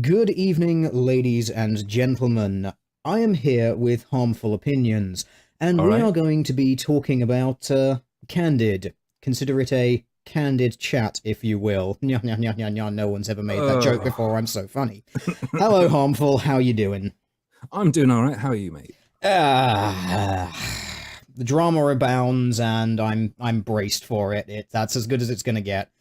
Good evening, ladies and gentlemen. I am here with Harmful Opinions, and All we right. are going to be talking about Candid. Consider it a candid chat, if you will. Nya, nya, nya, nya, nya. No one's ever made that joke Oh, before. I'm so funny. Hello, Harmful. How you doing? I'm doing all right. How are you, mate? The drama abounds, and I'm braced for it. That's as good as it's gonna get.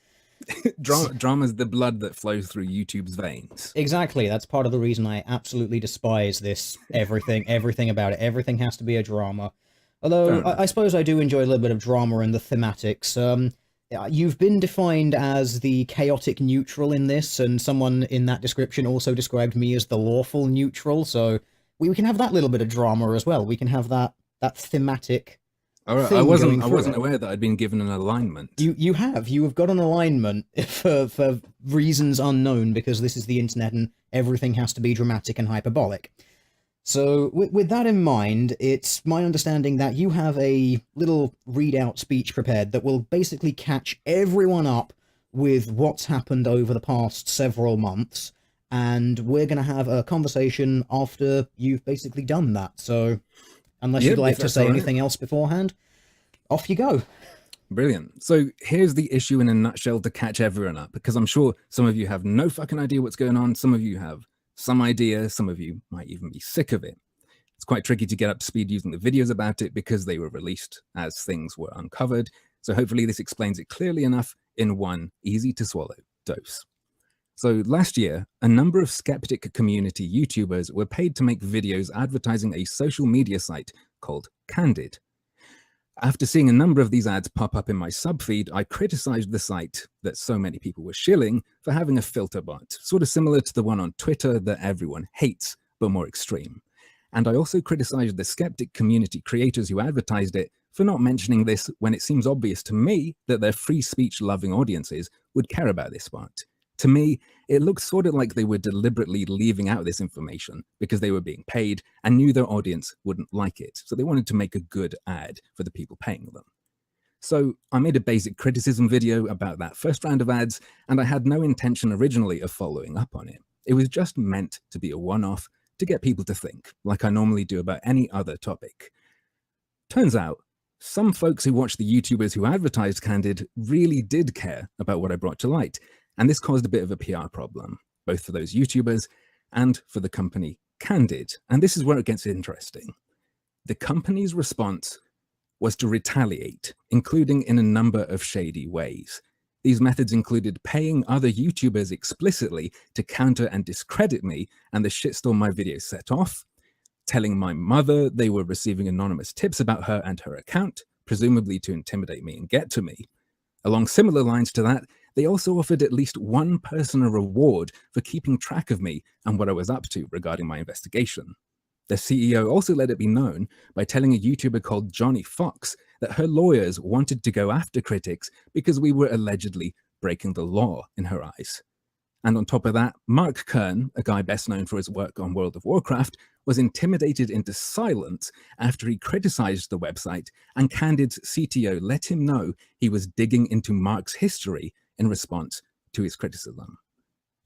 Drama's the blood that flows through YouTube's veins. Exactly. That's part of the reason I absolutely despise this everything about it. Everything has to be a drama. Fair Although I enough. suppose I do enjoy a little bit of drama and the thematics. You've been defined as the chaotic neutral in this, and someone in that description also described me as the lawful neutral. So we can have that little bit of drama as well. We can have that thematic All right. I thing wasn't going I through wasn't it. aware that I'd been given an alignment. You have got an alignment for reasons unknown, because this is the internet and everything has to be dramatic and hyperbolic. So with that in mind, it's my understanding that you have a little readout speech prepared that will basically catch everyone up with what's happened over the past several months, and we're going to have a conversation after you've basically done that. So unless you'd Yep, if like to that's say all right. anything else beforehand, off you go. Brilliant. So here's the issue in a nutshell to catch everyone up, because I'm sure some of you have no fucking idea what's going on. Some of you have some idea. Some of you might even be sick of it. It's quite tricky to get up to speed using the videos about it because they were released as things were uncovered. So hopefully this explains it clearly enough in one easy to swallow dose. So last year, a number of skeptic community YouTubers were paid to make videos advertising a social media site called Candid. After seeing a number of these ads pop up in my subfeed, I criticized the site that so many people were shilling for having a filter bot, sort of similar to the one on Twitter that everyone hates, but more extreme. And I also criticized the skeptic community creators who advertised it for not mentioning this when it seems obvious to me that their free speech loving audiences would care about this part. To me, it looks sort of like they were deliberately leaving out this information because they were being paid and knew their audience wouldn't like it. So they wanted to make a good ad for the people paying them. So I made a basic criticism video about that first round of ads, and I had no intention originally of following up on it. It was just meant to be a one-off to get people to think, like I normally do about any other topic. Turns out, some folks who watched the YouTubers who advertised Candid really did care about what I brought to light, and this caused a bit of a PR problem, both for those YouTubers and for the company Candid. And this is where it gets interesting. The company's response was to retaliate, including in a number of shady ways. These methods included paying other YouTubers explicitly to counter and discredit me and the shitstorm my videos set off, telling my mother they were receiving anonymous tips about her and her account, presumably to intimidate me and get to me. Along similar lines to that, they also offered at least one person a reward for keeping track of me and what I was up to regarding my investigation. The CEO also let it be known by telling a YouTuber called Johnny Fox that her lawyers wanted to go after critics because we were allegedly breaking the law in her eyes. And on top of that, Mark Kern, a guy best known for his work on World of Warcraft, was intimidated into silence after he criticized the website, and Candid's CTO let him know he was digging into Mark's history in response to his criticism.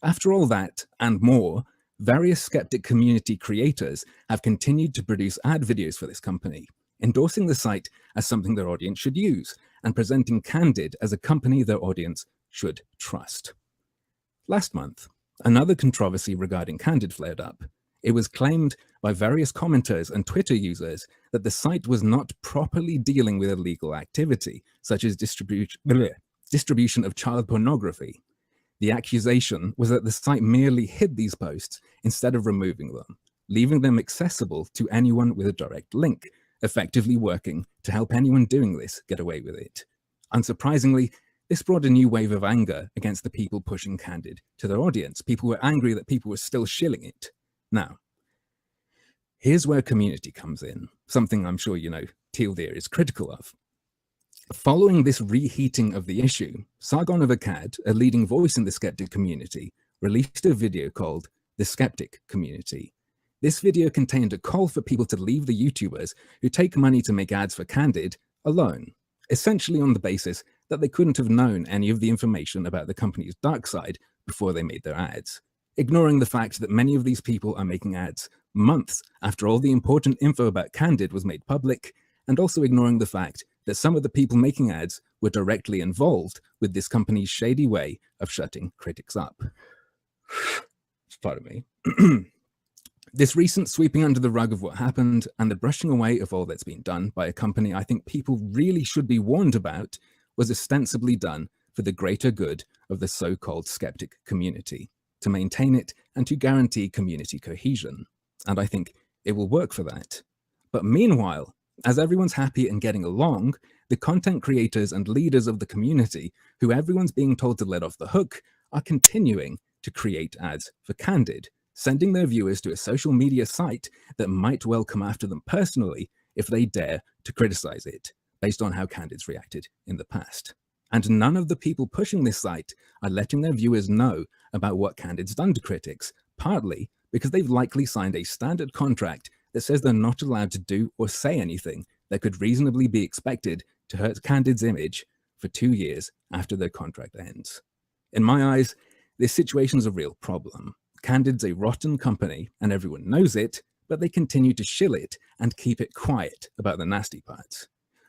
After all that, and more, various skeptic community creators have continued to produce ad videos for this company, endorsing the site as something their audience should use, and presenting Candid as a company their audience should trust. Last month, another controversy regarding Candid flared up. It was claimed by various commenters and Twitter users that the site was not properly dealing with illegal activity, such as distribution of child pornography. The accusation was that the site merely hid these posts instead of removing them, leaving them accessible to anyone with a direct link, effectively working to help anyone doing this get away with it. Unsurprisingly, this brought a new wave of anger against the people pushing Candid to their audience. People were angry that people were still shilling it. Now, here's where community comes in, something I'm sure you know Teal'Deer is critical of. Following this reheating of the issue, Sargon of Akkad, a leading voice in the skeptic community, released a video called The Skeptic Community. This video contained a call for people to leave the YouTubers who take money to make ads for Candid alone, essentially on the basis that they couldn't have known any of the information about the company's dark side before they made their ads. ignoring the fact that many of these people are making ads months after all the important info about Candid was made public, and also ignoring the fact that some of the people making ads were directly involved with this company's shady way of shutting critics up. Pardon me. This recent sweeping under the rug of what happened and the brushing away of all that's been done by a company I think people really should be warned about was ostensibly done for the greater good of the so-called skeptic community, to maintain it and to guarantee community cohesion. And I think it will work for that. But meanwhile, as everyone's happy and getting along, the content creators and leaders of the community, who everyone's being told to let off the hook, are continuing to create ads for Candid, sending their viewers to a social media site that might well come after them personally if they dare to criticize it, based on how Candid's reacted in the past. And none of the people pushing this site are letting their viewers know about what Candid's done to critics, partly because they've likely signed a standard contract that says they're not allowed to do or say anything that could reasonably be expected to hurt Candid's image for 2 years after their contract ends. In my eyes, this situation's a real problem. Candid's a rotten company and everyone knows it, but they continue to shill it and keep it quiet about the nasty parts.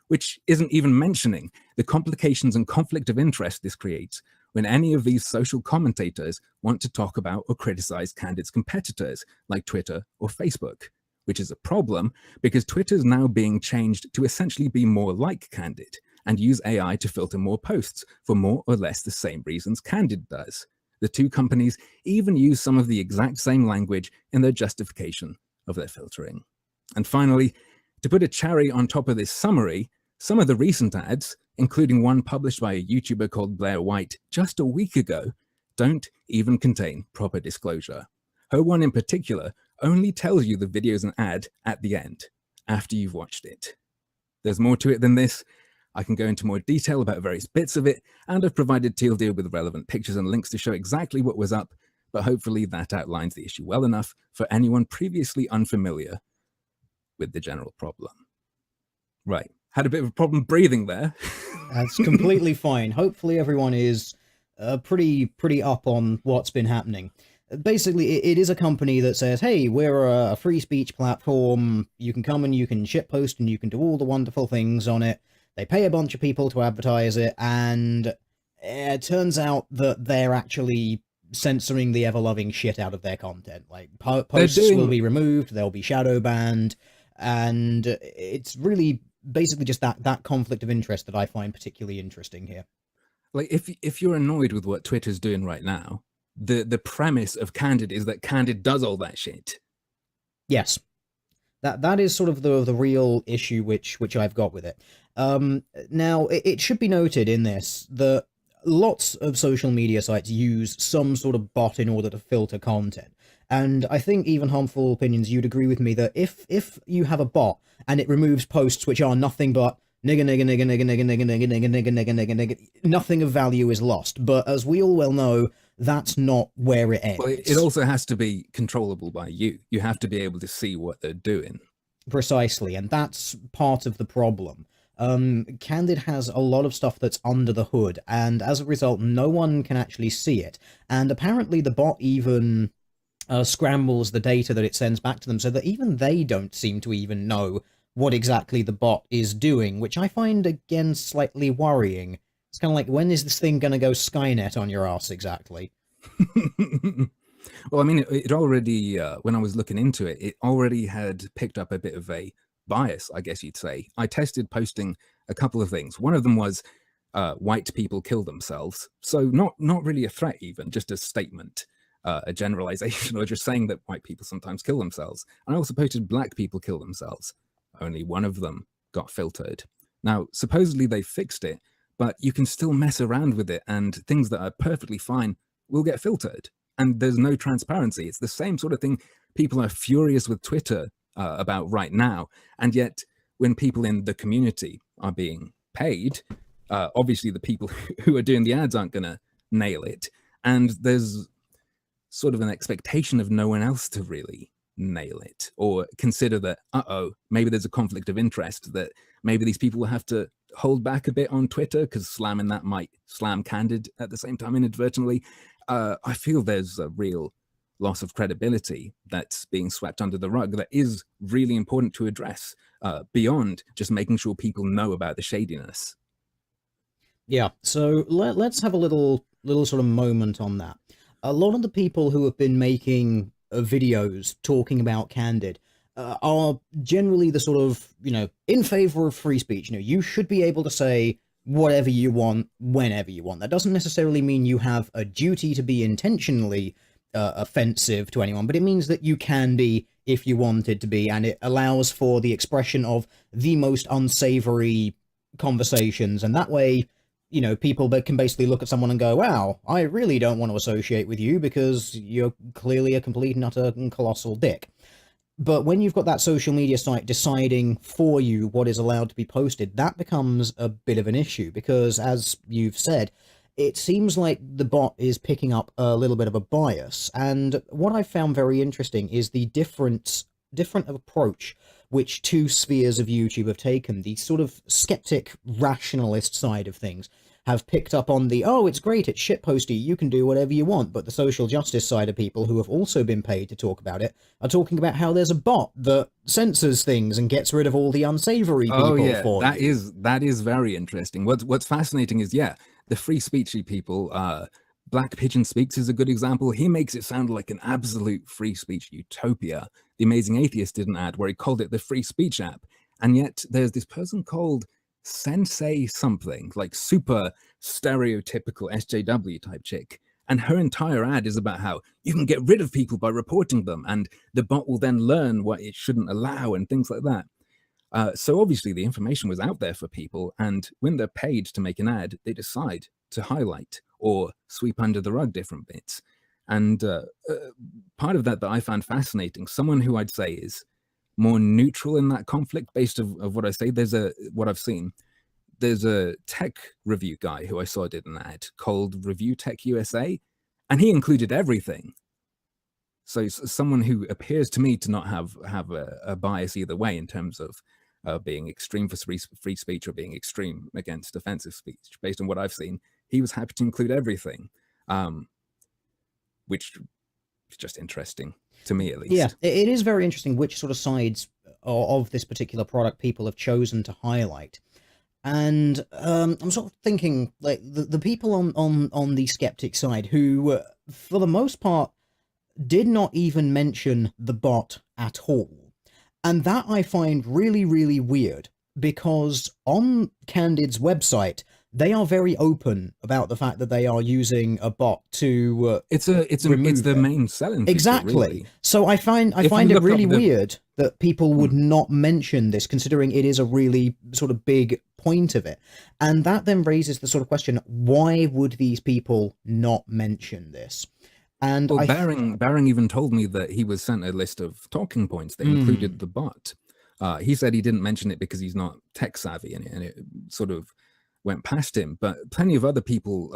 Which isn't even mentioning the complications and conflict of interest this creates when any of these social commentators want to talk about or criticize Candid's competitors like Twitter or Facebook, which is a problem because Twitter's now being changed to essentially be more like Candid and use AI to filter more posts for more or less the same reasons Candid does. The two companies even use some of the exact same language in their justification of their filtering. And finally, to put a cherry on top of this summary, some of the recent ads, including one published by a YouTuber called Blair White just a week ago, don't even contain proper disclosure. Her one in particular only tells you the video's an ad at the end, after you've watched it. There's more to it than this. I can go into more detail about various bits of it, and I've provided Teal'c with relevant pictures and links to show exactly what was up, but hopefully that outlines the issue well enough for anyone previously unfamiliar with the general problem. Right. Had a bit of a problem breathing there. That's completely fine. Hopefully everyone is pretty up on what's been happening. Basically, it is a company that says, hey, we're a free speech platform. You can come and you can shitpost and you can do all the wonderful things on it. They pay a bunch of people to advertise it, and it turns out that they're actually censoring the ever-loving shit out of their content. Like, posts will be removed, they'll be shadow banned, and it's really basically just that conflict of interest that I find particularly interesting here. Like, if you're annoyed with what Twitter's doing right now, the premise of Candid is that Candid does all that shit. Yes. That is sort of the real issue which I've got with it. Now, it should be noted in this that lots of social media sites use some sort of bot in order to filter content. And I think even Harmful Opinions, you'd agree with me that if you have a bot and it removes posts which are nothing but nigga, nothing of value is lost. But as we all well know, that's not where it ends. Well, it also has to be controllable by you. You have to be able to see what they're doing. Precisely, and that's part of the problem. Candid has a lot of stuff that's under the hood, and as a result, no one can actually see it. And apparently the bot even scrambles the data that it sends back to them, so that even they don't seem to even know what exactly the bot is doing, which I find, again, slightly worrying. It's kind of like, when is this thing going to go Skynet on your ass exactly? Well, I mean, it already, when I was looking into it, it already had picked up a bit of a bias, I guess you'd say. I tested posting a couple of things. One of them was white people kill themselves. So not really a threat even, just a statement, a generalization, or just saying that white people sometimes kill themselves. And I also posted black people kill themselves. Only one of them got filtered. Now, supposedly they fixed it, but you can still mess around with it, and things that are perfectly fine will get filtered. And there's no transparency. It's the same sort of thing people are furious with Twitter about right now. And yet, when people in the community are being paid, obviously the people who are doing the ads aren't going to nail it. And there's sort of an expectation of no one else to really nail it, or consider that, maybe there's a conflict of interest, that maybe these people will have to hold back a bit on Twitter because slamming that might slam Candid at the same time inadvertently. I feel there's a real loss of credibility that's being swept under the rug that is really important to address, beyond just making sure people know about the shadiness. Yeah, so let's have a little sort of moment on that. A lot of the people who have been making videos talking about Candid are generally the sort of, in favor of free speech. You should be able to say whatever you want, whenever you want. That doesn't necessarily mean you have a duty to be intentionally offensive to anyone, but it means that you can be if you wanted to be, and it allows for the expression of the most unsavory conversations, and that way, people that can basically look at someone and go, wow, I really don't want to associate with you because you're clearly a complete and utter and colossal dick. But when you've got that social media site deciding for you what is allowed to be posted, that becomes a bit of an issue because, as you've said, it seems like the bot is picking up a little bit of a bias. And what I found very interesting is the different approach which two spheres of YouTube have taken. The sort of skeptic rationalist side of things have picked up on the, oh, it's great, it's shitposty, you can do whatever you want, but the social justice side of people who have also been paid to talk about it are talking about how there's a bot that censors things and gets rid of all the unsavory people for you. That is very interesting. What's fascinating is, the free speechy people, Black Pigeon Speaks is a good example. He makes it sound like an absolute free speech utopia. The Amazing Atheist did an ad where he called it the free speech app. And yet there's this person called Sensei something, like super stereotypical SJW type chick. And her entire ad is about how you can get rid of people by reporting them, and the bot will then learn what it shouldn't allow and things like that. So obviously the information was out there for people, and when they're paid to make an ad, they decide to highlight or sweep under the rug different bits. And part of that I found fascinating, someone who I'd say is more neutral in that conflict based of what I say, what I've seen, there's a tech review guy who I saw did an ad called Review Tech USA, and he included everything. So someone who appears to me to not have a bias either way in terms of being extreme for free speech or being extreme against offensive speech. Based on what I've seen, he was happy to include everything, which is just interesting to me, at least. Yeah, it is very interesting which sort of sides of this particular product people have chosen to highlight. And I'm sort of thinking, like, the people on the skeptic side who, for the most part, did not even mention the bot at all. And that I find really, really weird, because on Candid's website, they are very open about the fact that they are using a bot to it's the main selling feature, exactly. Really. So I find it really weird that people would not mention this, considering it is a really sort of big point of it. And that then raises the sort of question, why would these people not mention this? And well, Baring even told me that he was sent a list of talking points that included the bot. He said he didn't mention it because he's not tech savvy, and it sort of went past him. But plenty of other people,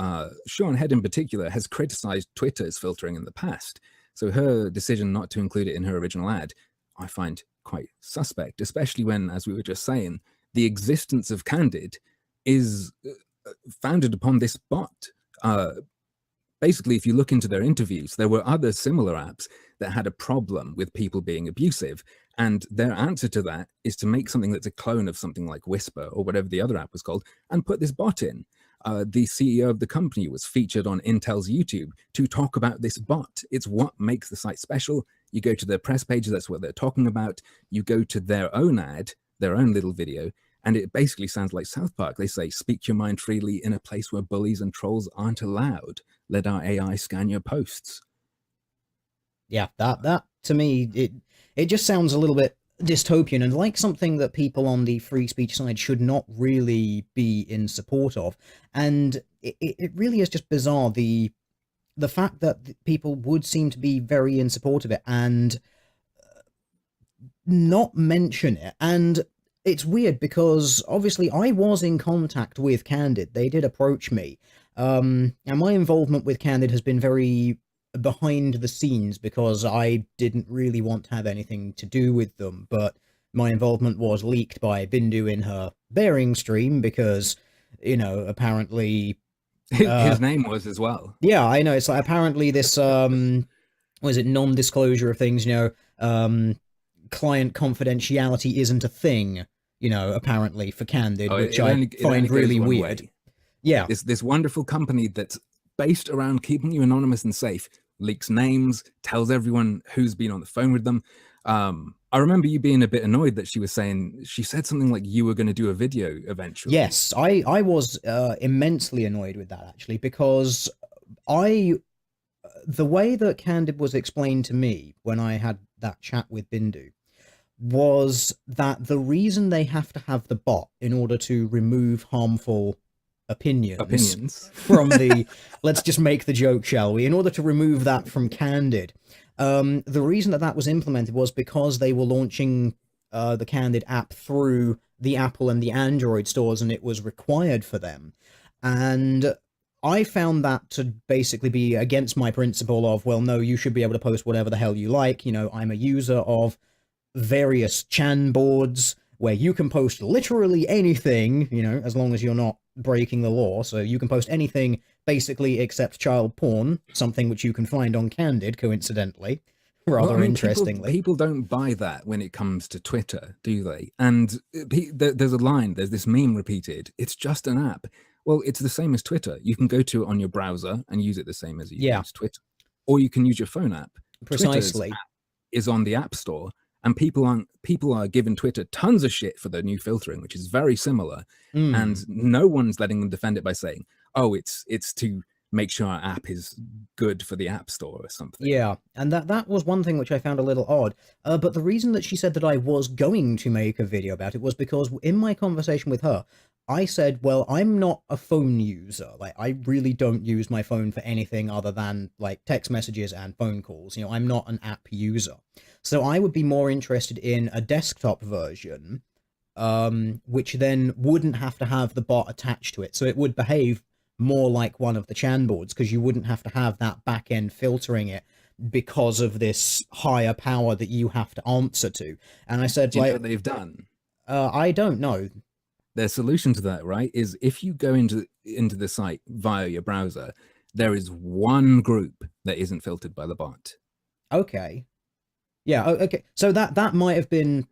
Sean Head in particular, has criticized Twitter's filtering in the past. So her decision not to include it in her original ad, I find quite suspect, especially when, as we were just saying, the existence of Candid is founded upon this bot. Basically, if you look into their interviews, there were other similar apps that had a problem with people being abusive. And their answer to that is to make something that's a clone of something like Whisper or whatever the other app was called and put this bot in. The CEO of the company was featured on Intel's YouTube to talk about this bot. It's what makes the site special. You go to their press page, that's what they're talking about. You go to their own ad, their own little video, and it basically sounds like South Park. They say, speak your mind freely in a place where bullies and trolls aren't allowed. Let our AI scan your posts. Yeah, that to me, it just sounds a little bit dystopian and like something that people on the free speech side should not really be in support of. And it really is just bizarre, the fact that people would seem to be very in support of it and not mention it. And it's weird because obviously I was in contact with Candid. They did approach me. And my involvement with Candid has been very behind the scenes because I didn't really want to have anything to do with them, but my involvement was leaked by Bindu in her Bearing stream because, apparently his name was as well. Yeah, I know. It's like apparently this was it non-disclosure of things, client confidentiality isn't a thing, apparently for Candid, Oh, which I it only find goes really one weird. way. Yeah. This wonderful company that's based around keeping you anonymous and safe leaks names, tells everyone who's been on the phone with them. I remember you being a bit annoyed that she said something like you were going to do a video eventually. Yes, I was immensely annoyed with that, actually, because the way that Candid was explained to me when I had that chat with Bindu was that the reason they have to have the bot in order to remove harmful opinions from the let's just make the joke, shall we, in order to remove that from Candid, the reason that was implemented was because they were launching the Candid app through the Apple and the Android stores, and it was required for them. And I found that to basically be against my principle of, well, no, you should be able to post whatever the hell you like. I'm a user of various Chan boards where you can post literally anything, as long as you're not breaking the law. So you can post anything basically except child porn, something which you can find on Candid, coincidentally, rather interestingly. People don't buy that when it comes to Twitter, do they? And there's a line, there's this meme repeated, it's just an app. Well, it's the same as Twitter. You can go to it on your browser and use it the same as you use Twitter. Or you can use your phone app. Precisely. Twitter's app is on the App Store. And people are giving Twitter tons of shit for their new filtering, which is very similar. And no one's letting them defend it by saying, oh, it's to make sure our app is good for the App Store or something. Yeah, and that was one thing which I found a little odd. But the reason that she said that I was going to make a video about it was because in my conversation with her, I said, well, I'm not a phone user. Like, I really don't use my phone for anything other than, like, text messages and phone calls. I'm not an app user. So I would be more interested in a desktop version, which then wouldn't have to have the bot attached to it. So it would behave more like one of the Chan boards, because you wouldn't have to have that back end filtering it because of this higher power that you have to answer to. And I said, do you know what they've done? I don't know. Their solution to that, right, is if you go into the site via your browser, there is one group that isn't filtered by the bot. Okay. Yeah, okay. So that might have been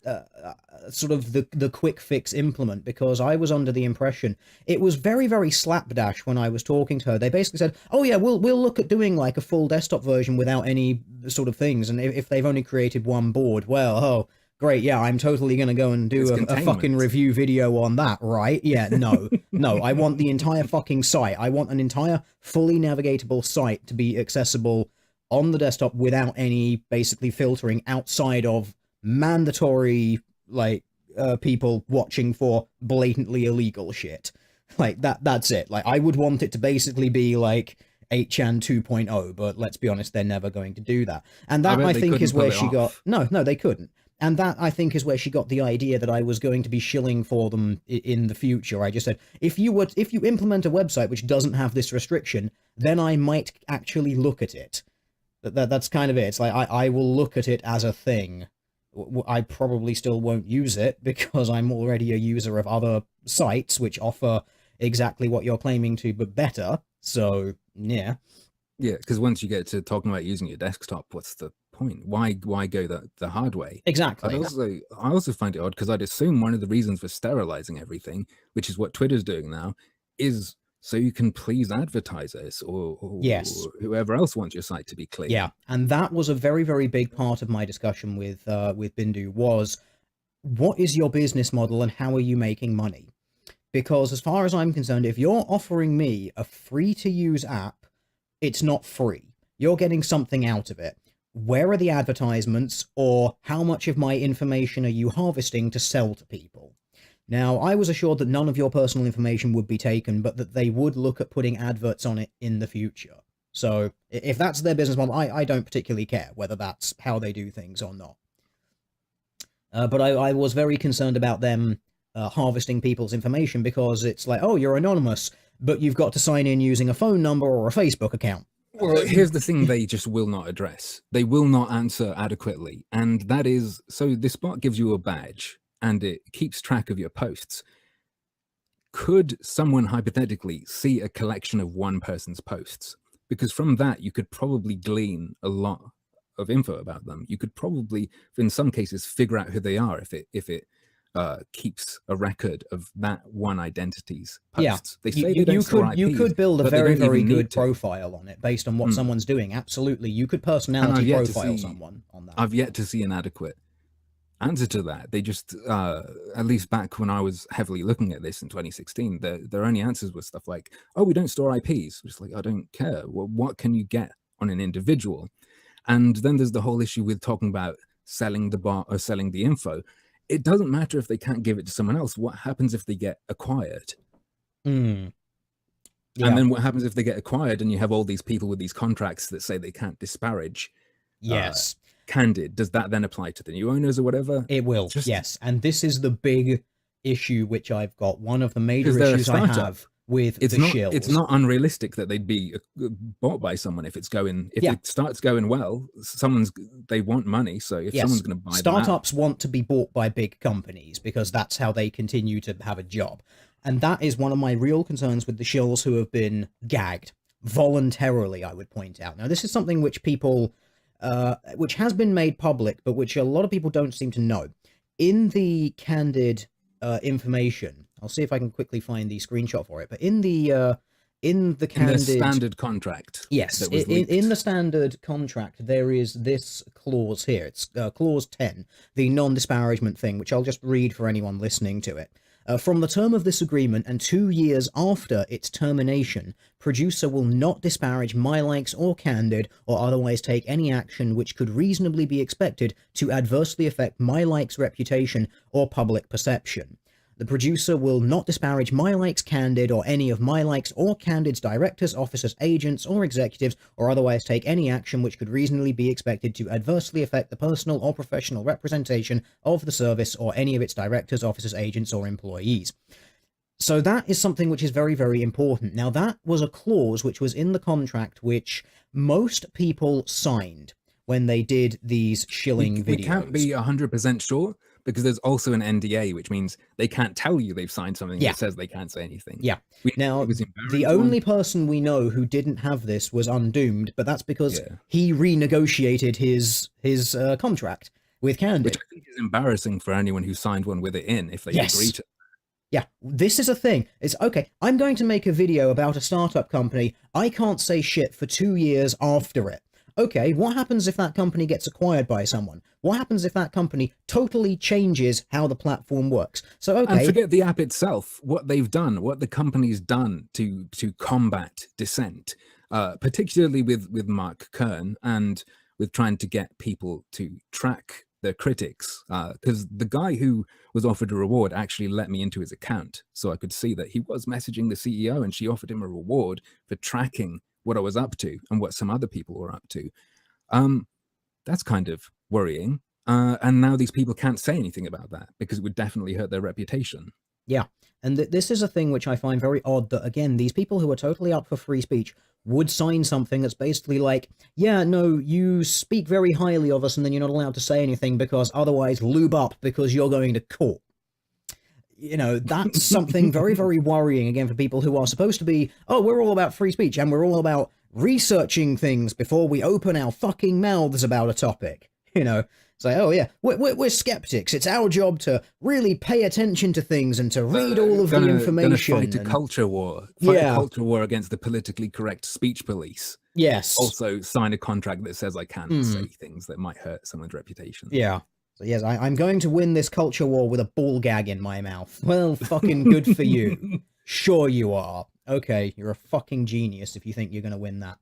sort of the quick fix implement, because I was under the impression it was very, very slapdash when I was talking to her. They basically said, oh yeah, we'll look at doing like a full desktop version without any sort of things. And if they've only created one board, well, oh, great, yeah, I'm totally going to go and do a fucking review video on that, right? Yeah, no, I want the entire fucking site. I want an entire fully navigatable site to be accessible on the desktop without any basically filtering outside of mandatory, like, people watching for blatantly illegal shit. Like, that's it. Like, I would want it to basically be like 8chan 2.0, but let's be honest, they're never going to do that. And that, I think, is where she got... No, they couldn't. And that, I think, is where she got the idea that I was going to be shilling for them in the future. I just said, if you implement a website which doesn't have this restriction, then I might actually look at it. That's kind of it. It's like, I will look at it as a thing. I probably still won't use it because I'm already a user of other sites which offer exactly what you're claiming to, but better. So, yeah. Yeah, because once you get to talking about using your desktop, what's the point? Why go the hard way? Exactly. I also find it odd because I'd assume one of the reasons for sterilizing everything, which is what Twitter's doing now, is so you can please advertisers or yes, whoever else wants your site to be clean. Yeah, and that was a very, very big part of my discussion with Bindu was, what is your business model and how are you making money? Because as far as I'm concerned, if you're offering me a free-to-use app, it's not free. You're getting something out of it. Where are the advertisements, or how much of my information are you harvesting to sell to people? Now, I was assured that none of your personal information would be taken, but that they would look at putting adverts on it in the future. So, if that's their business model, I don't particularly care whether that's how they do things or not. But I was very concerned about them harvesting people's information, because it's like, oh, you're anonymous, but you've got to sign in using a phone number or a Facebook account. Well, here's the thing they just will not address. They will not answer adequately. And that is, so this bot gives you a badge and it keeps track of your posts. Could someone hypothetically see a collection of one person's posts? Because from that, you could probably glean a lot of info about them, you could probably, in some cases, figure out who they are if it keeps a record of that one identity's posts. They say they don't store IPs, you could build a but they very, don't very even need good to. profile on it based on what someone's doing. Absolutely, you could personality profile someone on that. I've yet to see an adequate answer to that. They just, at least back when I was heavily looking at this in 2016, their only answers were stuff like, "Oh, we don't store IPs." Just like, I don't care. Well, what can you get on an individual? And then there's the whole issue with talking about selling the bot or selling the info. It doesn't matter if they can't give it to someone else. What happens if they get acquired? Yeah. And then what happens if they get acquired and you have all these people with these contracts that say they can't disparage? Yes. Candid, does that then apply to the new owners or whatever? It will, yes. And this is the big issue which I've got. One of the major issues I have with the shills. It's not unrealistic that they'd be bought by someone if it starts going well. They want money, so if someone's going to buy startups want to be bought by big companies because that's how they continue to have a job. And that is one of my real concerns with the shills who have been gagged voluntarily, I would point out. Now, this is something which people... which has been made public, but which a lot of people don't seem to know. In the Candid information, I'll see if I can quickly find the screenshot for it, but in the Candid standard contract, yes, in the standard contract, there is this clause here. It's clause 10, the non-disparagement thing, which I'll just read for anyone listening to it. From the term of this agreement and 2 years after its termination, producer will not disparage MyLikes or Candid or otherwise take any action which could reasonably be expected to adversely affect MyLikes' reputation or public perception. The producer will not disparage MyLikes, Candid, or any of MyLikes or Candid's directors, officers, agents, or executives, or otherwise take any action which could reasonably be expected to adversely affect the personal or professional representation of the service or any of its directors, officers, agents, or employees. So that is something which is very, very important. Now, that was a clause which was in the contract which most people signed when they did these shilling videos. We can't be 100% sure, because there's also an NDA, which means they can't tell you they've signed something that says they can't say anything. Yeah. Now, the only person we know who didn't have this was Undoomed, but that's because he renegotiated his contract with Candid. Which I think is embarrassing for anyone who signed one with it in, if they agree to. Yeah, this is a thing. It's, okay, I'm going to make a video about a startup company. I can't say shit for 2 years after it. Okay, what happens if that company gets acquired by someone? What happens if that company totally changes how the platform works? So, okay. And forget the app itself, what they've done, what the company's done to combat dissent, particularly with Mark Kern and with trying to get people to track their critics, because the guy who was offered a reward actually let me into his account so I could see that he was messaging the CEO and she offered him a reward for tracking what I was up to and what some other people were up to. That's kind of worrying. And now these people can't say anything about that because it would definitely hurt their reputation. Yeah, and this is a thing which I find very odd that, again, these people who are totally up for free speech would sign something that's basically like, yeah, no, you speak very highly of us and then you're not allowed to say anything because otherwise lube up because you're going to court. You know, that's something very, very worrying, again, for people who are supposed to be, oh, we're all about free speech and we're all about researching things before we open our fucking mouths about a topic. You know, say, oh, yeah, we're skeptics. It's our job to really pay attention to things and to read all of the information. Fight a culture war. Fight a culture war against the politically correct speech police. Yes. Also sign a contract that says I can't say things that might hurt someone's reputation. Yeah. So yes, I'm going to win this culture war with a ball gag in my mouth. Well, fucking good for you. Sure you are. Okay, you're a fucking genius if you think you're going to win that.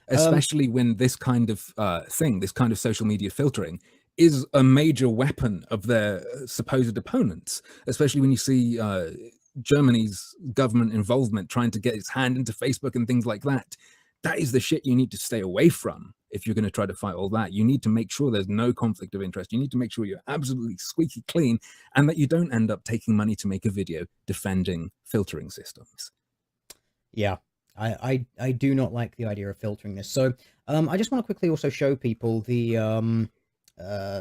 Especially when this kind of thing, this kind of social media filtering, is a major weapon of their supposed opponents. Especially when you see Germany's government involvement trying to get its hand into Facebook and things like that. That is the shit you need to stay away from if you're going to try to fight all that. You need to make sure there's no conflict of interest. You need to make sure you're absolutely squeaky clean and that you don't end up taking money to make a video defending filtering systems. Yeah, I do not like the idea of filtering this. So I just want to quickly also show people the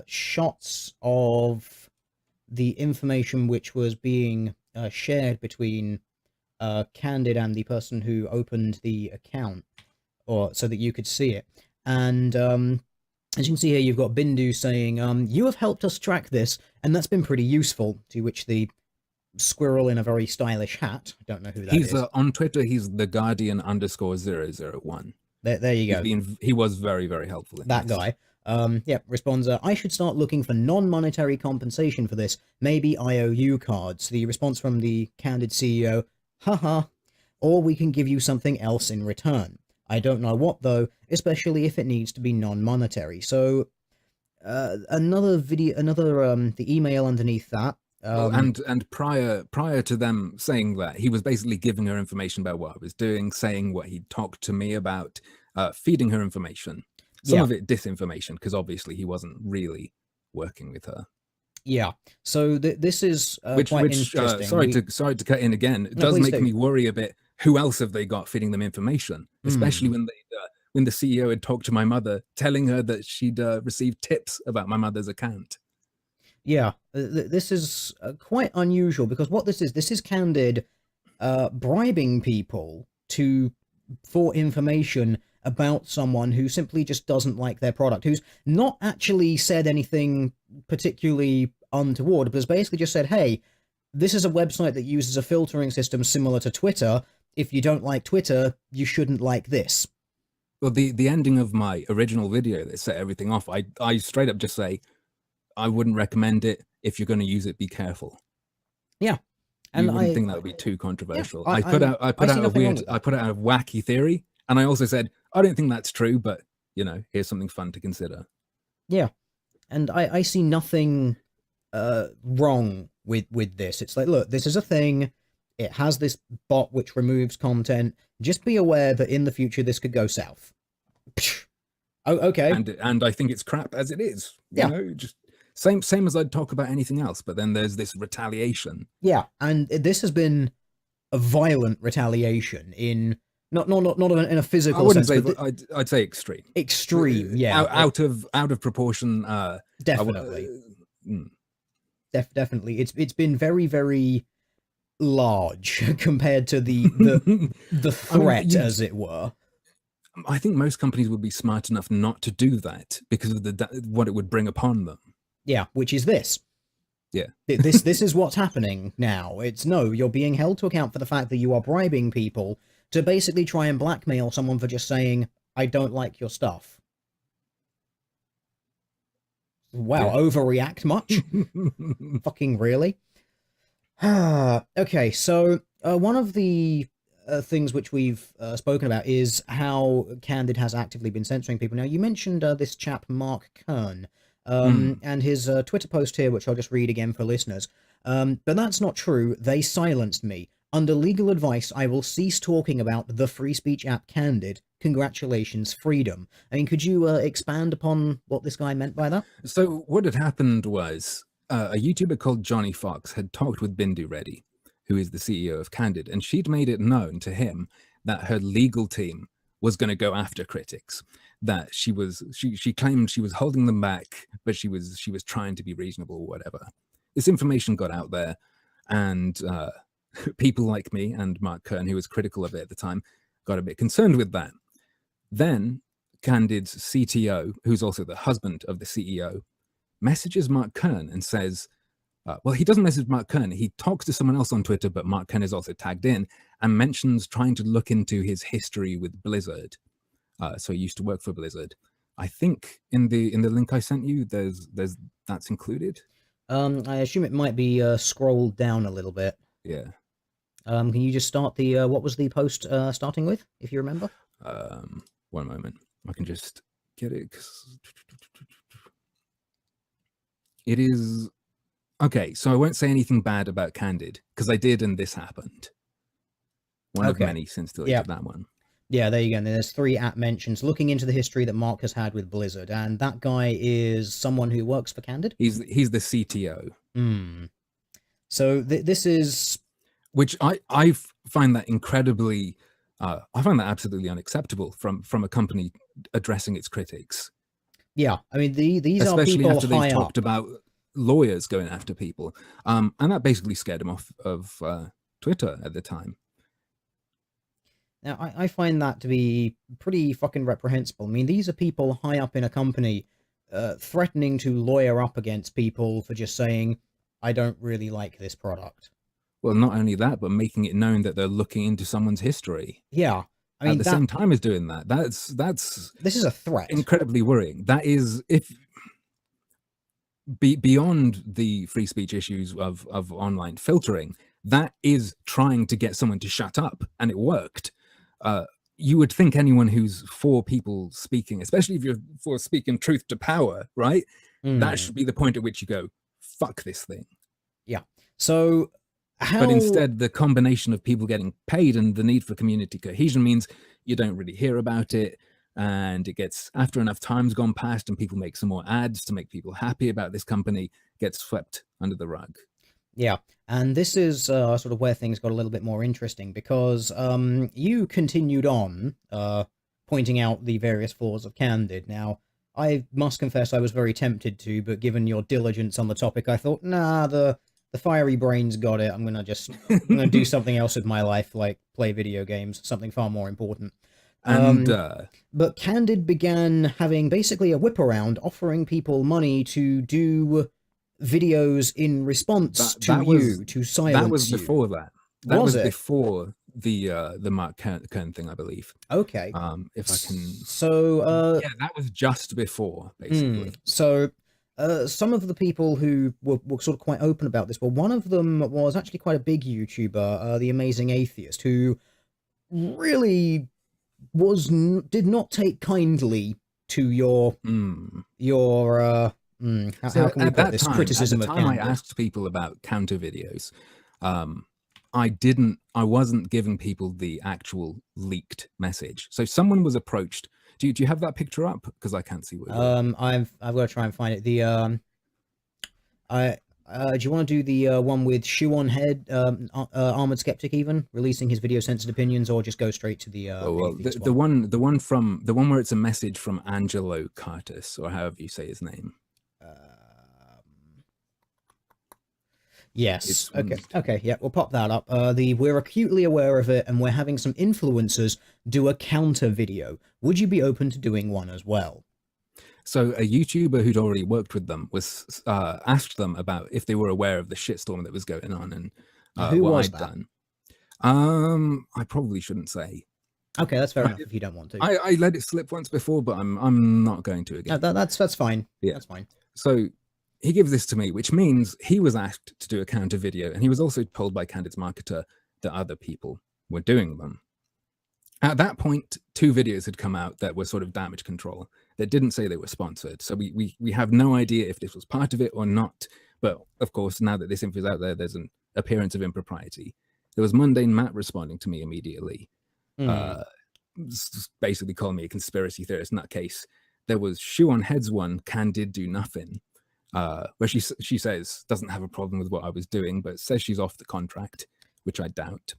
shots of the information which was being shared between Candid and the person who opened the account, or so that you could see it. And As you can see here, you've got Bindu saying, you have helped us track this, and that's been pretty useful, to which the squirrel in a very stylish hat, I don't know who that He's is. on Twitter. He's the Guardian _001. There you go. He was very, very helpful in That this. guy. Yeah, responds, I should start looking for non-monetary compensation for this. Maybe IOU cards. The response from the Candid CEO, haha, or we can give you something else in return. I don't know what, though, especially if it needs to be non-monetary. So, another video, the email underneath that. Well, and prior to them saying that, he was basically giving her information about what I was doing, saying what he'd talked to me about, feeding her information. Some of it disinformation, because obviously he wasn't really working with her. Yeah. So this is quite interesting. Sorry to cut in again. It does make me worry a bit. Who else have they got feeding them information? Especially when the CEO had talked to my mother, telling her that she'd received tips about my mother's account. Yeah, this is quite unusual, because what this is Candid bribing people for information about someone who simply just doesn't like their product, who's not actually said anything particularly untoward, but has basically just said, hey, this is a website that uses a filtering system similar to Twitter. If you don't like Twitter, you shouldn't like this. Well, the ending of my original video that set everything off, I straight up just say, I wouldn't recommend it. If you're going to use it, be careful. Yeah. And you wouldn't think that would be too controversial. Yeah, I put out a wacky theory, and I also said, I don't think that's true, but here's something fun to consider. Yeah. And I see nothing wrong with this. It's like, look, this is a thing. It has this bot which removes content. Just be aware that in the future this could go south. Oh, okay. And I think it's crap as it is. Yeah. Just same as I'd talk about anything else, but then there's this retaliation. Yeah, and this has been a violent retaliation in not in a physical sense. I'd say extreme. Extreme, yeah. Out of proportion. Definitely. Definitely. It's been very, very large compared to the threat, as it were. I think most companies would be smart enough not to do that because of what it would bring upon them. Yeah, which is this. Yeah. This is what's happening now. You're being held to account for the fact that you are bribing people to basically try and blackmail someone for just saying, I don't like your stuff. Wow, yeah. Overreact much? Fucking really? Okay, so one of the things which we've spoken about is how Candid has actively been censoring people. Now, you mentioned this chap, Mark Kern, and his Twitter post here, which I'll just read again for listeners. But that's not true. They silenced me. Under legal advice, I will cease talking about the free speech app Candid. Congratulations, freedom. I mean, could you expand upon what this guy meant by that? So what had happened was a YouTuber called Johnny Fox had talked with Bindu Reddy, who is the CEO of Candid, and she'd made it known to him that her legal team was going to go after critics, that she claimed she was holding them back, but she was trying to be reasonable, whatever. This information got out there, and people like me and Mark Kern, who was critical of it at the time, got a bit concerned with that. Then Candid's CTO, who's also the husband of the CEO, messages Mark Kern and says, well, he doesn't message Mark Kern. He talks to someone else on Twitter, but Mark Kern is also tagged in and mentions trying to look into his history with Blizzard. So he used to work for Blizzard. I think in the link I sent you, there's that's included. I assume it might be scrolled down a little bit. Yeah. Can you just start the what was the post starting with, if you remember? One moment. I can just get it. It is okay. So I won't say anything bad about Candid because I did, and this happened. One of many since deleted that one. Yeah, there you go. And there's 3 app mentions looking into the history that Mark has had with Blizzard, and that guy is someone who works for Candid. He's the CTO. So this is, which I find that incredibly. I find that absolutely unacceptable from a company addressing its critics. Yeah, I mean these especially are people after they've high talked up. about lawyers going after people, and that basically scared him off of Twitter at the time. Now I find that to be pretty fucking reprehensible. I mean, these are people high up in a company threatening to lawyer up against people for just saying, I don't really like this product. Well, not only that, but making it known that they're looking into someone's history Yeah, I at mean the that same time as doing that. That's this is a threat. incredibly worrying. That is, if beyond the free speech issues of online filtering, that is trying to get someone to shut up, and it worked. You would think anyone who's for people speaking, especially if you're for speaking truth to power, right? That should be the point at which you go, fuck this thing. Yeah. So how? But instead, the combination of people getting paid and the need for community cohesion means you don't really hear about it. And it gets, after enough time's gone past and people make some more ads to make people happy about this company, gets swept under the rug. Yeah, and this is sort of where things got a little bit more interesting, because you continued on pointing out the various flaws of Candid. Now, I must confess I was very tempted to, but given your diligence on the topic, I thought, nah, the fiery brain's got it. I'm gonna do something else with my life, like play video games, something far more important. And But Candid began having basically a whip around, offering people money to do videos in response to to silence that was you. before that. That Was was it? before the Mark Kern thing, I believe. Okay. If I can. So Yeah, that was just before, basically. So some of the people who were sort of quite open about this, well, one of them was actually quite a big YouTuber, the Amazing Atheist, who really did not take kindly to your how can we put this, criticism of Candid. I asked people about counter videos. I wasn't giving people the actual leaked message. So someone was approached. Do you have that picture up? Because I can't see what I've got to try and find it. The do you want to do the one with shoe on head, armored skeptic even releasing his video censored opinions, or just go straight to the the one where it's a message from Angelo Curtis, or however you say his name. Yes. Okay. Yeah, we'll pop that up. We're acutely aware of it, and we're having some influencers do a counter video. Would you be open to doing one as well? So a YouTuber who'd already worked with them was asked them about if they were aware of the shitstorm that was going on, and who what was I'd that? done. I probably shouldn't say. Okay, that's fair enough if you don't want to. I let it slip once before, but I'm not going to again. That's fine. Yeah, that's fine. So he gives this to me, which means he was asked to do a counter video, and he was also told by Candid's marketer that other people were doing them. At that point, 2 videos had come out that were sort of damage control that didn't say they were sponsored. So we have no idea if this was part of it or not. But of course, now that this info is out there, there's an appearance of impropriety. There was Mundane Matt responding to me immediately, basically calling me a conspiracy theorist nutcase. There was Shoe on Head's one, Candid Do Nothing, where she says doesn't have a problem with what I was doing, but says she's off the contract, which I doubt.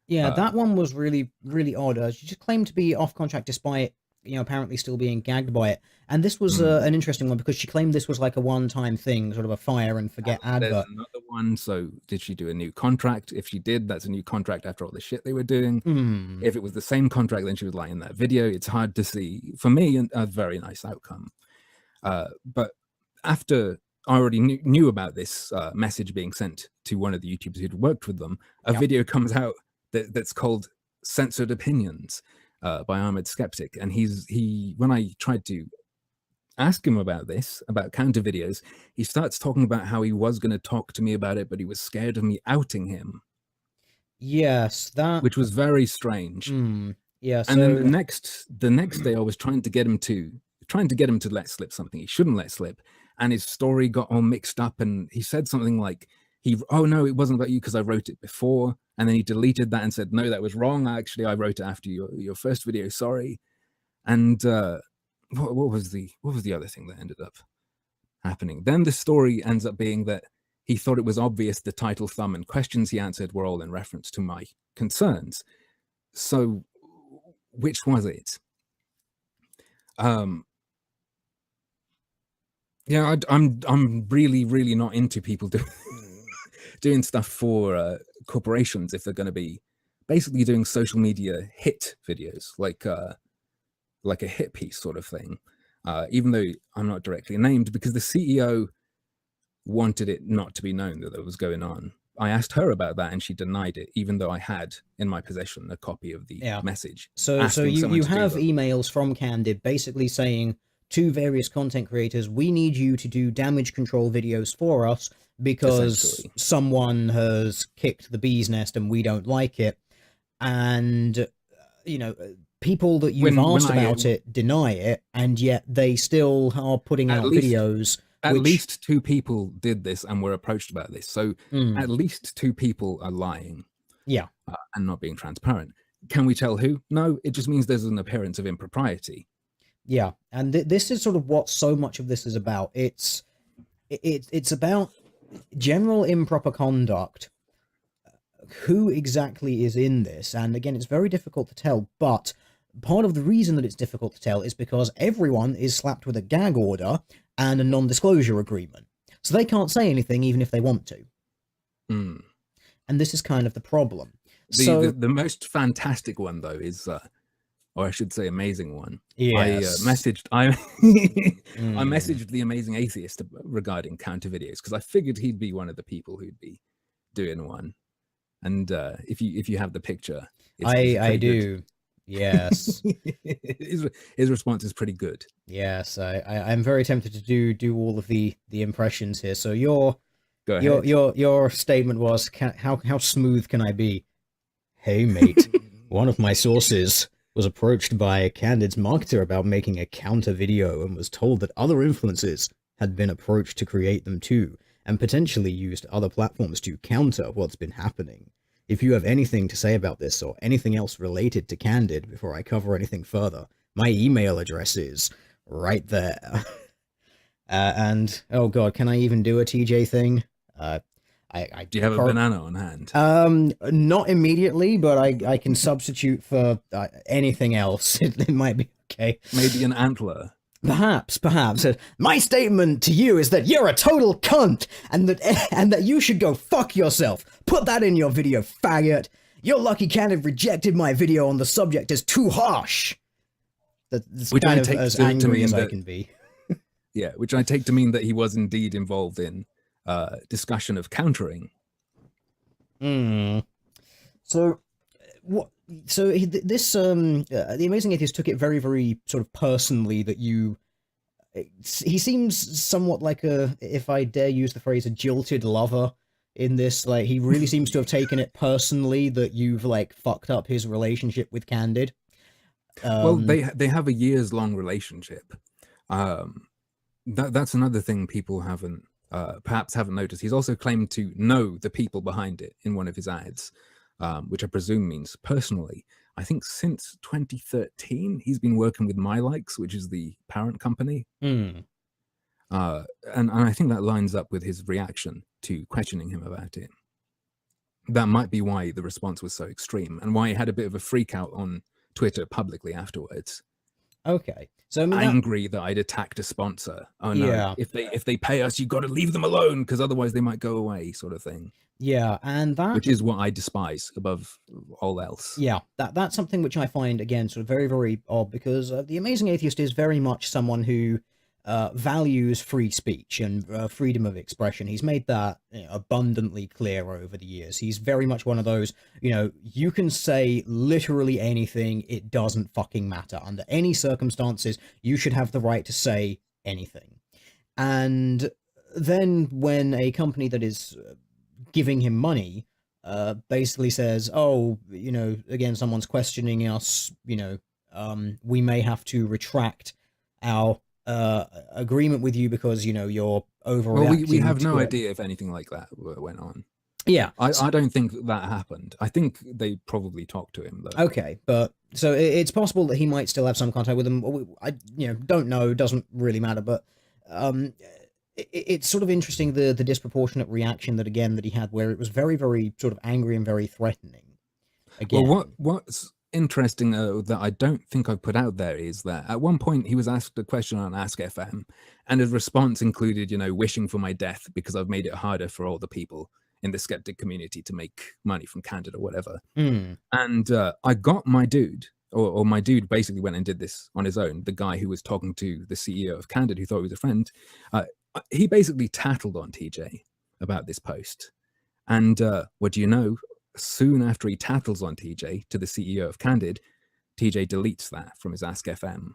Yeah, that one was really, really odd. She just claimed to be off contract despite, apparently still being gagged by it. And this was an interesting one because she claimed this was like a one-time thing, sort of a fire and forget advert. There's another one. So did she do a new contract? If she did, that's a new contract after all the shit they were doing. If it was the same contract, then she was lying in that video. It's hard to see. For me, a very nice outcome. But after I already knew about this message being sent to one of the YouTubers who'd worked with them, a video comes out that's called Censored Opinions by Armored Skeptic. And when I tried to ask him about this, about counter videos, he starts talking about how he was going to talk to me about it, but he was scared of me outing him. Yes, which was very strange. Yeah. And then the next day I was trying to get him to let slip something he shouldn't let slip. And his story got all mixed up, and he said something like, oh no, it wasn't about you because I wrote it before. And then he deleted that and said, no, that was wrong. Actually, I wrote it after your first video. Sorry. And what was the other thing that ended up happening? Then the story ends up being that he thought it was obvious the title, thumb, and questions he answered were all in reference to my concerns. So which was it? Yeah, I'm really, really not into people doing stuff for corporations if they're going to be basically doing social media hit videos, like a hit piece sort of thing. even though I'm not directly named, because the CEO wanted it not to be known that was going on. I asked her about that and she denied it, even though I had in my possession a copy of the message. So you have emails from Candid basically saying to various content creators, we need you to do damage control videos for us because someone has kicked the bee's nest and we don't like it. And, you know, people that you've asked about it deny it, and yet they still are putting out videos. At least 2 people did this and were approached about this. So at least 2 people are lying. Yeah. And not being transparent. Can we tell who? No, it just means there's an appearance of impropriety. Yeah. And this is sort of what so much of this is about. It's about general improper conduct. Who exactly is in this? And again, it's very difficult to tell, but part of the reason that it's difficult to tell is because everyone is slapped with a gag order and a non-disclosure agreement. So they can't say anything even if they want to. Mm. And this is kind of the problem. The most fantastic one, though, is, or I should say amazing one. Yes. I messaged the Amazing Atheist regarding counter videos because I figured he'd be one of the people who'd be doing one. And if you have the picture, I do. Yes. his response is pretty good. Yes, I'm very tempted to do all of the impressions here. So your statement was, how smooth can I be? Hey mate, one of my sources was approached by Candid's marketer about making a counter video and was told that other influencers had been approached to create them too, and potentially used other platforms to counter what's been happening. If you have anything to say about this or anything else related to Candid before I cover anything further, my email address is right there. And, oh god, can I even do a TJ thing? Do you have a banana on hand? Not immediately, but I can substitute for anything else. It might be okay. Maybe an antler. Perhaps. My statement to you is that you're a total cunt, and that you should go fuck yourself. Put that in your video, faggot. You're lucky Candid rejected my video on the subject as too harsh. That's which kind of as angry as I can be. Yeah, which I take to mean that he was indeed involved in discussion of countering. So what? So this the Amazing Atheist took it very, very sort of personally that he seems somewhat like if I dare use the phrase, a jilted lover in this. Like, he really seems to have taken it personally that you've like fucked up his relationship with Candid. Well, they have a years-long relationship. That's another thing people perhaps haven't noticed. He's also claimed to know the people behind it in one of his ads. Which I presume means personally. I think since 2013, he's been working with MyLikes, which is the parent company. And I think that lines up with his reaction to questioning him about it. That might be why the response was so extreme and why he had a bit of a freak out on Twitter publicly afterwards. Okay. So I mean, angry that I'd attacked a sponsor. Oh no, yeah. If they pay us, you've got to leave them alone because otherwise they might go away, sort of thing. Yeah, and which is what I despise above all else. Yeah, that's something which I find, again, sort of very, very odd, because the Amazing Atheist is very much someone who values free speech and freedom of expression. He's made that abundantly clear over the years. He's very much one of those, you can say literally anything, it doesn't fucking matter. Under any circumstances, you should have the right to say anything. And then when a company that is giving him money basically says, oh, again, someone's questioning us, we may have to retract our agreement with you because you're overreacting. Well, we have no idea if anything like that went on. Yeah, I don't think that happened. I think they probably talked to him though. Okay, but so it's possible that he might still have some contact with them. I don't know, doesn't really matter, but it's sort of interesting the disproportionate reaction that he had, where it was very, very sort of angry and very threatening. Again, well, what's interesting that I don't think I've put out there is that at one point he was asked a question on Ask FM, and his response included, wishing for my death because I've made it harder for all the people in the skeptic community to make money from Candid or whatever. And I got my dude or my dude basically went and did this on his own. The guy who was talking to the CEO of Candid, who thought he was a friend, he basically tattled on TJ about this post. And what do you know? Soon after he tattles on TJ to the CEO of Candid, TJ deletes that from his Ask FM.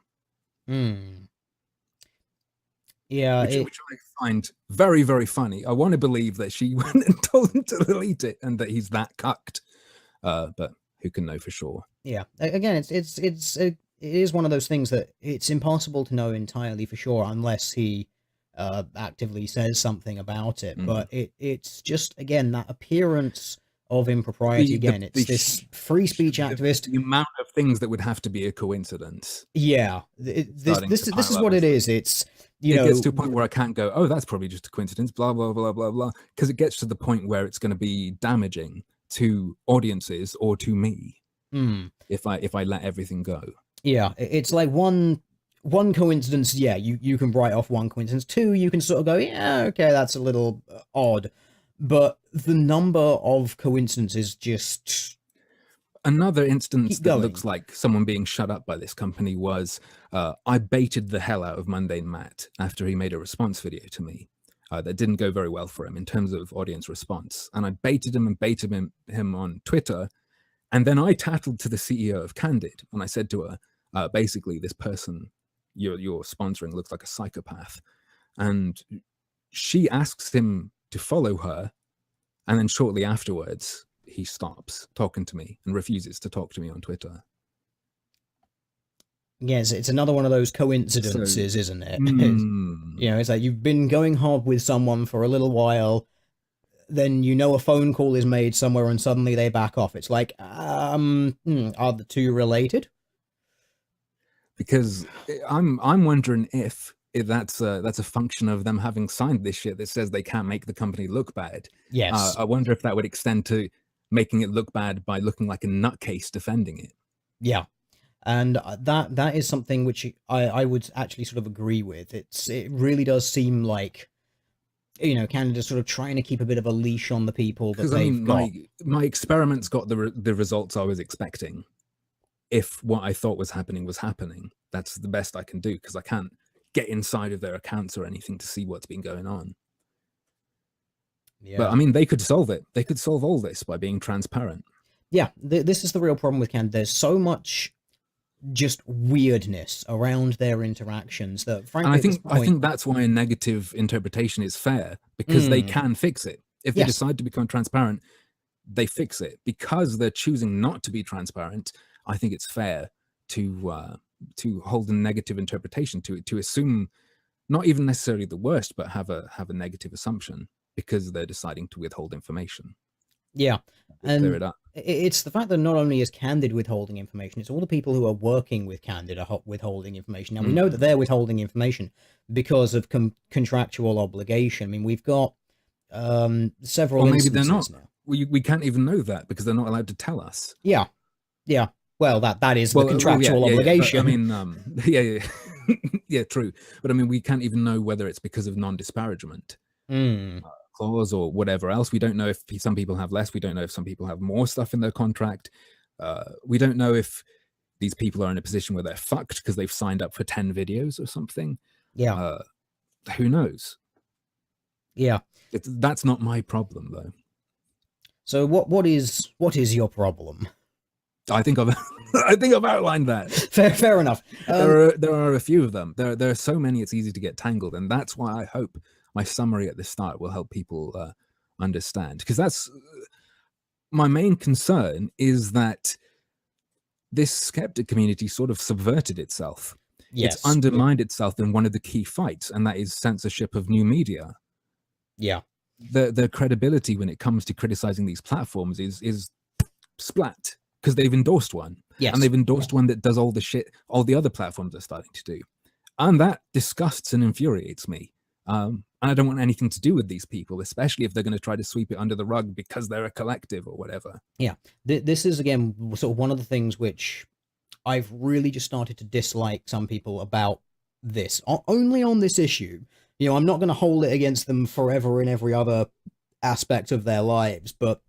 Yeah, which I find very, very funny. I want to believe that she went and told him to delete it and that he's that cucked. But who can know for sure? Yeah. Again, it is one of those things that it's impossible to know entirely for sure unless he actively says something about it. But it's just, again, that appearance of impropriety. It's this free speech activist. The amount of things that would have to be a coincidence. Yeah, this is what it is. It's it gets to a point where I can't go, oh, that's probably just a coincidence, blah blah blah blah blah, because it gets to the point where it's going to be damaging to audiences or to me if I let everything go. Yeah, it's like one coincidence. Yeah, you can write off one coincidence. Two, you can sort of go, yeah, okay, that's a little odd. But the number of coincidences just... Another instance that looks like someone being shut up by this company was I baited the hell out of Mundane Matt after he made a response video to me that didn't go very well for him in terms of audience response. And I baited him on Twitter. And then I tattled to the CEO of Candid. And I said to her, basically, this person you're sponsoring looks like a psychopath. And she asks him to follow her. And then shortly afterwards, he stops talking to me and refuses to talk to me on Twitter. Yes, it's another one of those coincidences, isn't it? It's like you've been going hard with someone for a little while, then a phone call is made somewhere and suddenly they back off. It's like, are the two related? Because I'm wondering if that's a function of them having signed this shit that says they can't make the company look bad. Yes. I wonder if that would extend to making it look bad by looking like a nutcase defending it. Yeah. And that is something which I would actually sort of agree with. It really does seem like, Canada's sort of trying to keep a bit of a leash on the people that they've got. My experiments got the results I was expecting. If what I thought was happening, that's the best I can do, because I can't get inside of their accounts or anything to see what's been going on. Yeah. But I mean, they could solve it. They could solve all this by being transparent. Yeah, this is the real problem with Candid. There's so much just weirdness around their interactions that, frankly, and I think that's why a negative interpretation is fair, because they can fix it. If they decide to become transparent, they fix it. Because they're choosing not to be transparent, I think it's fair to hold a negative interpretation to assume not even necessarily the worst, but have a negative assumption because they're deciding to withhold information. Yeah, and clear it up. It's the fact that not only is Candid withholding information, it's all the people who are working with Candid are withholding information. Now, we know that they're withholding information because of contractual obligation. I mean, we've got several maybe instances they're not. now. We can't even know that because they're not allowed to tell us. Yeah. Well, that is the contractual obligation. Yeah, but, yeah, true. But I mean, we can't even know whether it's because of non-disparagement clause or whatever else. We don't know if some people have less. We don't know if some people have more stuff in their contract. We don't know if these people are in a position where they're fucked because they've signed up for 10 videos or something. Yeah. Who knows? Yeah. That's not my problem, though. So what is your problem? I think I've outlined that. Fair enough. There are a few of them. There are so many it's easy to get tangled, and that's why I hope my summary at the start will help people understand. Because that's my main concern, is that this skeptic community sort of subverted itself. Yes. It's undermined itself in one of the key fights, and that is censorship of new media. Yeah. The credibility when it comes to criticizing these platforms is splat, because they've endorsed one. Yes. And they've endorsed one that does all the shit all the other platforms are starting to do. And that disgusts and infuriates me. And I don't want anything to do with these people, especially if they're going to try to sweep it under the rug because they're a collective or whatever. Yeah. This is, again, sort of one of the things which I've really just started to dislike some people about this. Only on this issue. I'm not going to hold it against them forever in every other aspect of their lives, but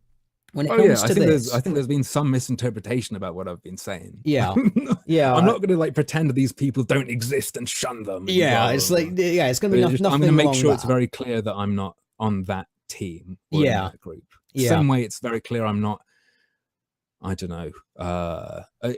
when it Oh yeah, comes to this. I think there's been some misinterpretation about what I've been saying. Yeah, I'm yeah, not going to like pretend that these people don't exist and shun them and yeah. blah blah It's like, blah. yeah, it's gonna But be I'm going to nothing make along sure it's that. very clear that I'm not on that team or in Yeah, that group. yeah. Same way it's very clear I'm not, I don't know,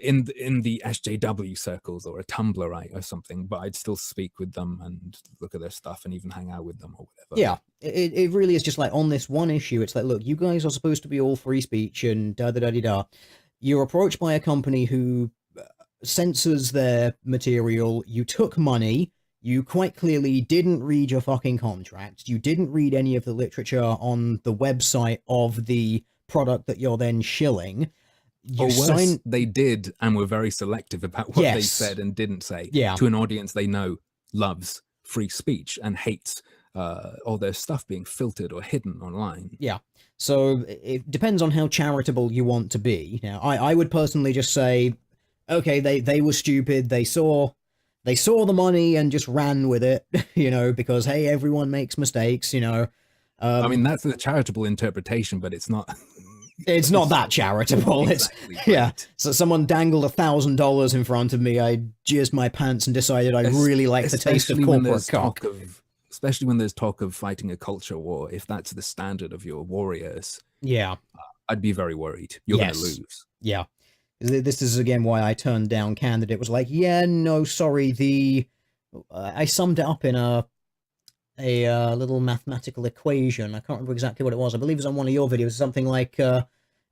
in the SJW circles or a Tumblrite or something, but I'd still speak with them and look at their stuff and even hang out with them or whatever. Yeah, it really is just like on this one issue, it's like, look, you guys are supposed to be all free speech and da da da da da. You're approached by a company who censors their material. You took money. You quite clearly didn't read your fucking contract. You didn't read any of the literature on the website of the product that you're then shilling. You Or worse, sign. they did and were very selective about what they Yes. said and didn't say Yeah. to an audience they know loves free speech and hates all their stuff being filtered or hidden online. Yeah. So it depends on how charitable you want to be. Now, I would personally just say, okay, they were stupid. They saw the money and just ran with it, you know, because hey, everyone makes mistakes, you know. I mean, that's a charitable interpretation, but it's not. It's not that charitable. Exactly It's yeah. right. So someone dangled $1,000 in front of me. I jizzed my pants and decided I really like the taste of corporate cock. Especially when there's talk of fighting a culture war, if that's the standard of your warriors, Yeah. I'd be very worried. You're going to lose. Yeah. This is again why I turned down Candid. It was like, yeah, no, sorry. I summed it up in a little mathematical equation. I can't remember exactly what it was. I believe it was on one of your videos. Something like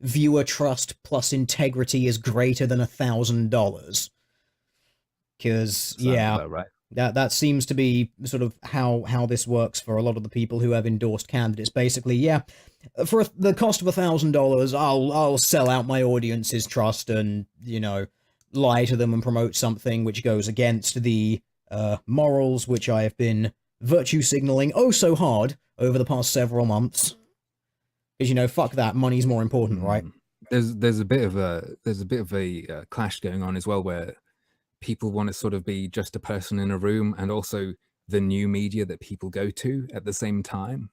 viewer trust plus integrity is greater than $1,000. Because yeah, right. that seems to be sort of how this works for a lot of the people who have endorsed candidates. Basically, yeah, for the cost of $1,000, I'll sell out my audience's trust and, you know, lie to them and promote something which goes against the morals which I have been virtue signaling oh so hard over the past several months. Because, you know, fuck that, money's more important, right? There's a bit of a clash going on as well, where people want to sort of be just a person in a room and also the new media that people go to at the same time.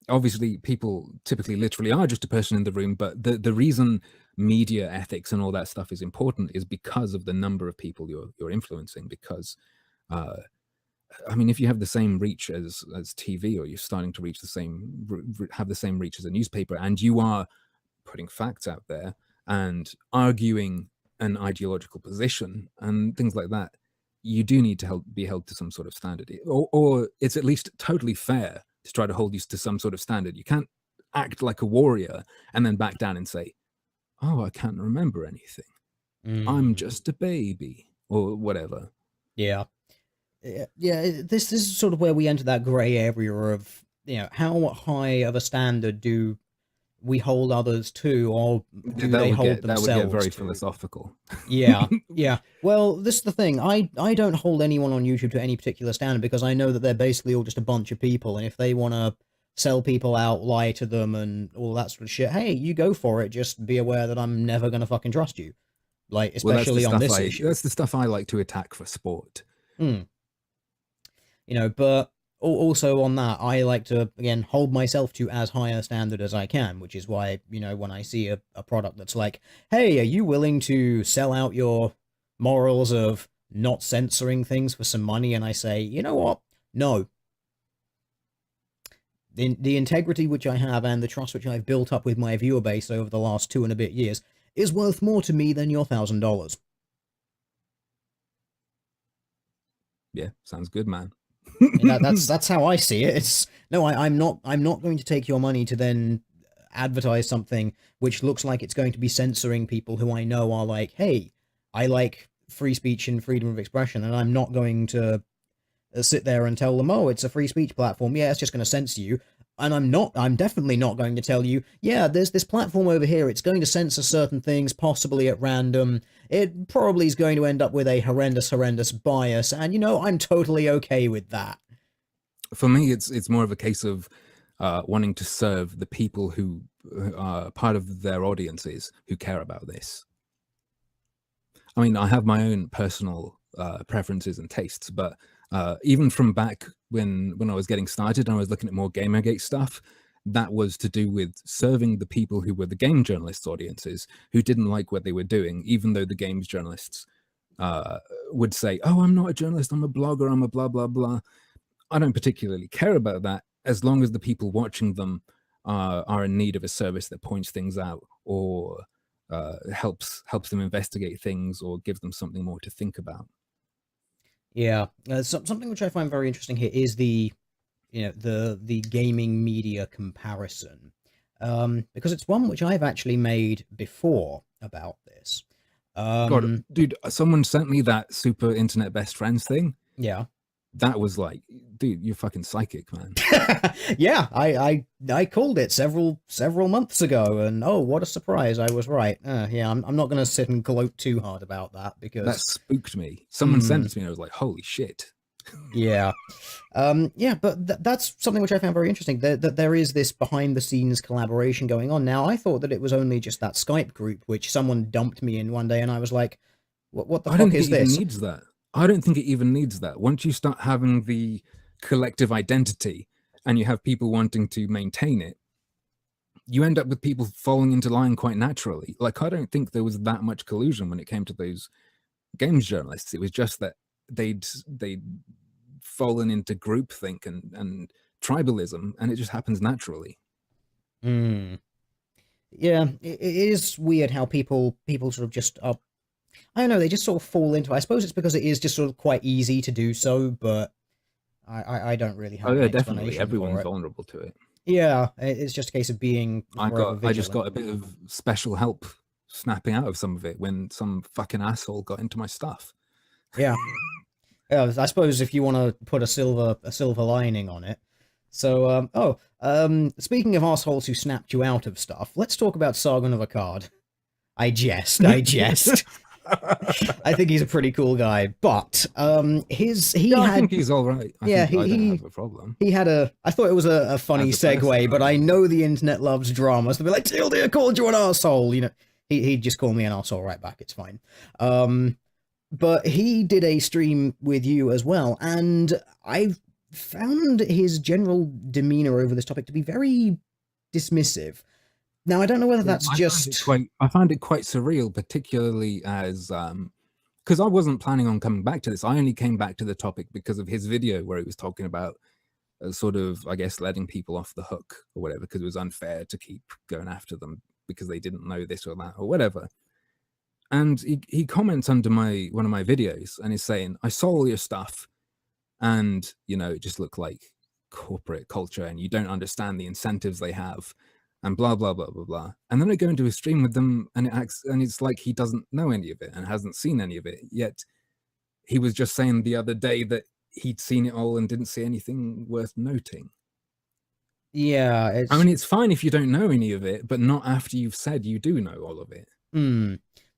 Obviously, people typically literally are just a person in the room, but the reason media ethics and all that stuff is important is because of the number of people you're influencing. Because I mean, if you have the same reach as TV, or you're starting to reach have the same reach as a newspaper, and you are putting facts out there and arguing an ideological position and things like that, you do need to be held to some sort of standard, or it's at least totally fair to try to hold you to some sort of standard. You can't act like a warrior and then back down and say, oh, I can't remember anything. I'm just a baby or whatever. Yeah. This is sort of where we enter that gray area of, you know, how high of a standard do we hold others to, or do they hold themselves that would get very to? philosophical. Yeah. Well, this is the thing. I don't hold anyone on YouTube to any particular standard, because I know that they're basically all just a bunch of people, and if they want to sell people out, lie to them, and all that sort of shit, hey, you go for it. Just be aware that I'm never going to fucking trust you. Like, especially on this issue. That's the stuff I like to attack for sport. You know, but also on that, I like to, again, hold myself to as high a standard as I can, which is why, you know, when I see a product that's like, hey, are you willing to sell out your morals of not censoring things for some money? And I say, you know what? No. The integrity which I have and the trust which I've built up with my viewer base over the last 2 and a bit years is worth more to me than your $1,000. Yeah, sounds good, man. That's how I see it. It's no, I'm not going to take your money to then advertise something which looks like it's going to be censoring people who I know are like, hey, I like free speech and freedom of expression, and I'm not going to sit there and tell them, oh, it's a free speech platform. Yeah, it's just going to censor you. And I'm definitely not going to tell you, yeah, there's this platform over here, it's going to censor certain things, possibly at random. It probably is going to end up with a horrendous bias, and, you know, I'm totally okay with that. For me, it's more of a case of wanting to serve the people who are part of their audiences who care about this. I mean, I have my own personal preferences and tastes, but even from back when I was getting started and I was looking at more Gamergate stuff, that was to do with serving the people who were the game journalists' audiences who didn't like what they were doing, even though the games journalists would say, oh, I'm not a journalist, I'm a blogger, I'm a blah, blah, blah. I don't particularly care about that as long as the people watching them are in need of a service that points things out or helps them investigate things or give them something more to think about. Yeah, something which I find very interesting here is the the gaming media comparison, because it's one which I've actually made before about this. God, dude, someone sent me that super internet best friends thing. Yeah. That was like, dude, you're fucking psychic, man. Yeah, I called it several months ago, and oh, what a surprise! I was right. Yeah, I'm not gonna sit and gloat too hard about that because that spooked me. Someone sent it to me, and I was like, holy shit. Yeah. Yeah, but that's something which I found very interesting. That there is this behind the scenes collaboration going on. Now, I thought that it was only just that Skype group which someone dumped me in one day, and I was like, "What the fuck is this?" Needs that. I don't think it even needs that. Once you start having the collective identity and you have people wanting to maintain it, you end up with people falling into line quite naturally. Like, I don't think there was that much collusion when it came to those games journalists. It was just that they'd fallen into groupthink and tribalism, and it just happens naturally. Yeah, it is weird how people sort of just are, I don't know, they just sort of fall into it. I suppose it's because it is just sort of quite easy to do so, but I don't really have an definitely. explanation Everyone's for it. vulnerable to it. Yeah, it's just a case of being I just got a bit of special help snapping out of some of it when some fucking asshole got into my stuff. Yeah. Yeah, I suppose if you want to put a silver lining on it. So, speaking of assholes who snapped you out of stuff, let's talk about Sargon of Akkad. I jest. I think he's a pretty cool guy, but I think he's all right. I don't have a problem. He had I thought it was a funny segue, but I know the internet loves drama, so they'll be like, TLD called you an asshole. You know, he'd just call me an asshole right back. It's fine. But he did a stream with you as well, and I found his general demeanor over this topic to be very dismissive. Now, I don't know whether that's I found it quite surreal, particularly as because I wasn't planning on coming back to this. I only came back to the topic because of his video where he was talking about sort of, I guess, letting people off the hook or whatever, because it was unfair to keep going after them because they didn't know this or that or whatever. And he comments under one of my videos and is saying, I saw all your stuff and, you know, it just looked like corporate culture and you don't understand the incentives they have and blah, blah, blah, blah, blah. And then I go into a stream with them and it's like he doesn't know any of it and hasn't seen any of it. Yet he was just saying the other day that he'd seen it all and didn't see anything worth noting. Yeah. I mean, it's fine if you don't know any of it, but not after you've said you do know all of it.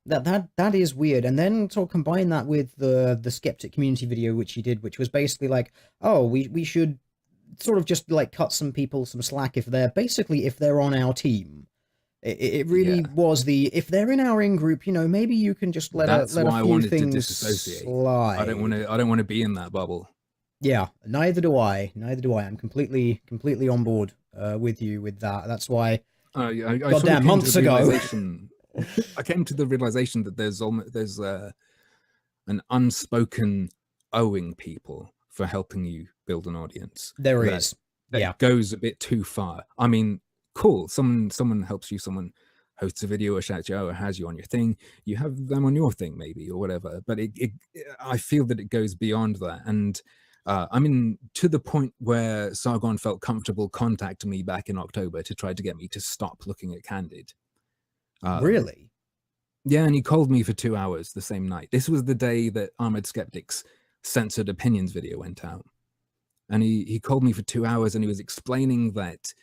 That is weird. And then sort of combine that with the skeptic community video which he did, which was basically like, oh, we should sort of just like cut some people some slack if they're on our team. It really was if they're in our in-group, you know, maybe you can just let a few things slide. I don't want to be in that bubble. Yeah, neither do I. I'm completely on board with you with that. That's why goddamn months ago I came to the realization that there's an unspoken owing people for helping you build an audience. There is. That goes a bit too far. I mean, cool. Someone helps you, someone hosts a video or shouts you out or has you on your thing. You have them on your thing maybe or whatever. But I feel that it goes beyond that. And I mean, to the point where Sargon felt comfortable contacting me back in October to try to get me to stop looking at Candid. Really? Yeah, and he called me for 2 hours the same night. This was the day that Armored Skeptic's censored opinions video went out. And he called me for 2 hours and he was explaining that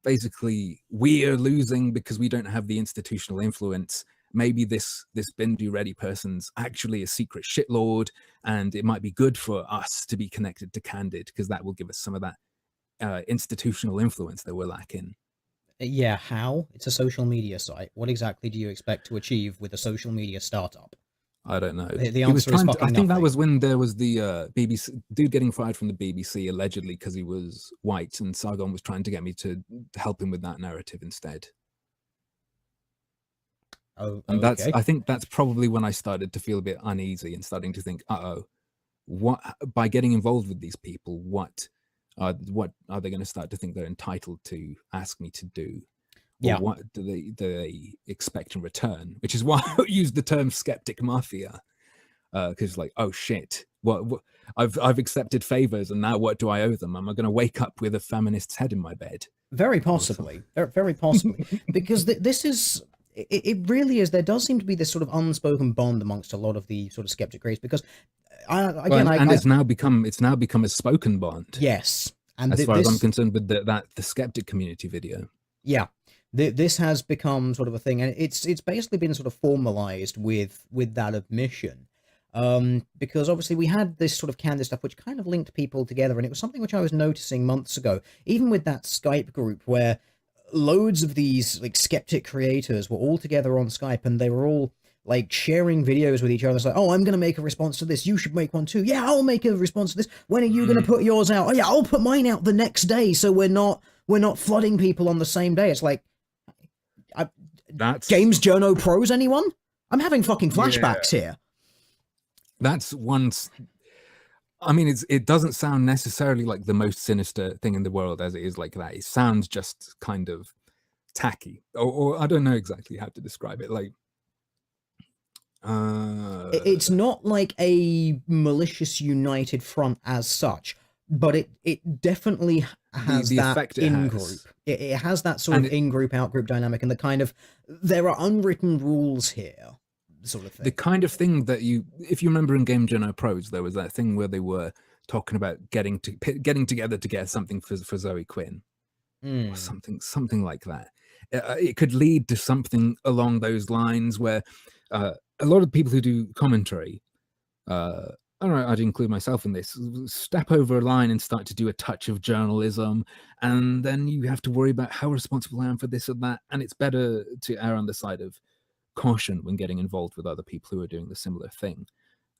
basically we're losing because we don't have the institutional influence. Maybe this Bindu Ready person's actually a secret shitlord, and it might be good for us to be connected to Candid because that will give us some of that institutional influence that we're lacking. Yeah, how? It's a social media site. What exactly do you expect to achieve with a social media startup? I don't know. The He was answer is trying to, I fucking think that nothing. was when there was the BBC dude getting fired from the BBC allegedly because he was white, and Sargon was trying to get me to help him with that narrative instead. Oh, And okay. I think that's probably when I started to feel a bit uneasy and starting to think, what, by getting involved with these people, what are they going to start to think they're entitled to ask me to do? Or Yeah. what do they expect in return? Which is why I use the term skeptic mafia, because like, oh shit, what I've accepted favors, and now what do I owe them? Am I going to wake up with a feminist's head in my bed? Very possibly. Very possibly. Because this is... It really is. There does seem to be this sort of unspoken bond amongst a lot of the sort of skeptic race, because it's now become a spoken bond. Yes, and as far as I'm concerned, with the skeptic community video. Yeah, this has become sort of a thing, and it's basically been sort of formalized with that admission, because obviously we had this sort of Candid stuff which kind of linked people together, and it was something which I was noticing months ago, even with that Skype group where loads of these like skeptic creators were all together on Skype, and they were all like sharing videos with each other. It's like, oh, I'm going to make a response to this. You should make one too. Yeah, I'll make a response to this. When are you going to put yours out? Oh yeah, I'll put mine out the next day. So we're not flooding people on the same day. It's like, that's Games Journo Pros, anyone? I'm having fucking flashbacks here. That's once. I mean, it doesn't sound necessarily like the most sinister thing in the world as it is like that. It sounds just kind of tacky, or I don't know exactly how to describe it. Like, it's not like a malicious united front as such, but it definitely has that in-group. It has that sort of in-group, out-group dynamic, and the kind of, there are unwritten rules here, sort of thing. The kind of thing that if you remember in Game Journo Pros, there was that thing where they were talking about getting together to get something for Zoe Quinn, or something like that. It could lead to something along those lines where a lot of people who do commentary, I'd include myself in this, step over a line and start to do a touch of journalism, and then you have to worry about how responsible I am for this or that, and it's better to err on the side of caution when getting involved with other people who are doing the similar thing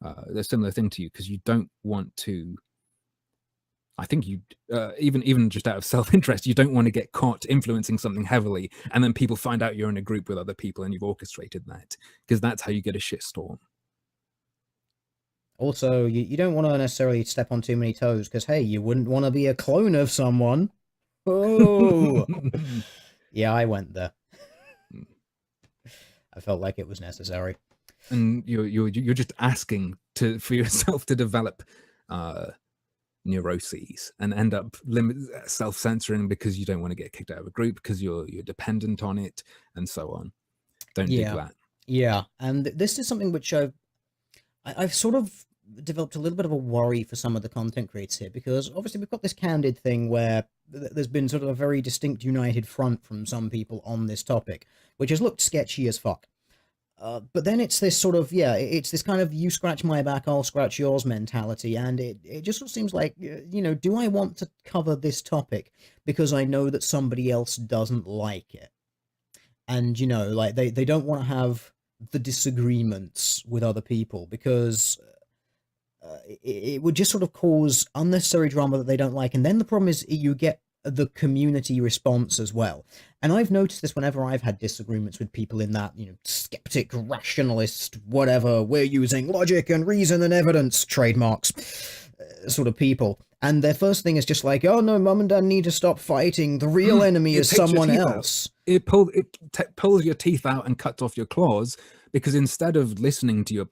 to you, because you don't want to, I think you even just out of self-interest, you don't want to get caught influencing something heavily and then people find out you're in a group with other people and you've orchestrated that, because that's how you get a shitstorm. Also, you don't want to necessarily step on too many toes, because hey, you wouldn't want to be a clone of someone. Oh yeah, I went there. I felt like it was necessary. And you're just asking for yourself to develop neuroses and end up self-censoring because you don't want to get kicked out of a group because you're dependent on it and so on. Don't do that. Yeah, and this is something which I've sort of developed a little bit of a worry for some of the content creators here, because obviously we've got this Candid thing where there's been sort of a very distinct united front from some people on this topic, which has looked sketchy as fuck. But then it's this sort of, it's this kind of you scratch my back, I'll scratch yours mentality, and it just sort of seems like, do I want to cover this topic because I know that somebody else doesn't like it? And, like they don't want to have the disagreements with other people, because it would just sort of cause unnecessary drama that they don't like. And then the problem is you get the community response as well. And I've noticed this whenever I've had disagreements with people in that, skeptic, rationalist, whatever, we're using logic and reason and evidence, trademarks, sort of people. And their first thing is just like, oh no, mum and dad need to stop fighting. The real enemy is someone else. It pulls your teeth out and cuts off your claws, because instead of listening to your,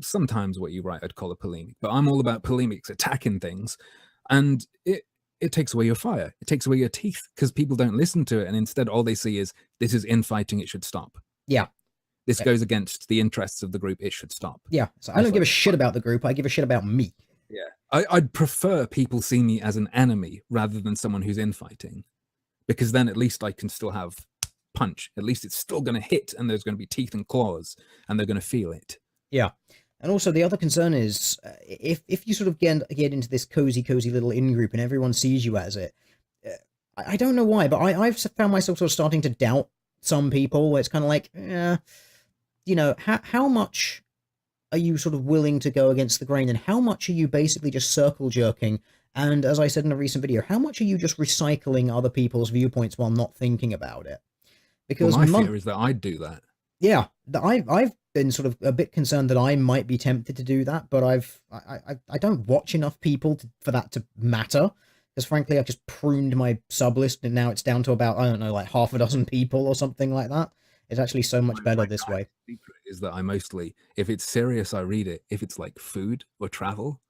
sometimes what you write I'd call a polemic, but I'm all about polemics, attacking things. And it takes away your fire. It takes away your teeth, because people don't listen to it. And instead, all they see is, this is infighting. It should stop. Yeah. This goes against the interests of the group. It should stop. Yeah. So I don't give a shit about the group. I give a shit about me. Yeah. I'd prefer people see me as an enemy rather than someone who's infighting, because then at least I can still have punch. At least it's still going to hit, and there's going to be teeth and claws, and they're going to feel it. Yeah. And also the other concern is, if you sort of get into this cozy little in-group and everyone sees you as it, I don't know why, but I've found myself sort of starting to doubt some people, where it's kind of like, you know, how much are you sort of willing to go against the grain, and how much are you basically just circle jerking? And as I said in a recent video, how much are you just recycling other people's viewpoints while not thinking about it? Well, Because my fear is that I'd do that. yeah, I've been sort of a bit concerned that I might be tempted to do that, but I don't watch enough people for that to matter. Because frankly, I've just pruned my sub list, and now it's down to about, I don't know, like half a dozen people or something like that. It's actually so much better this way. Secret is that I mostly, if it's serious, I read it. If it's like food or travel,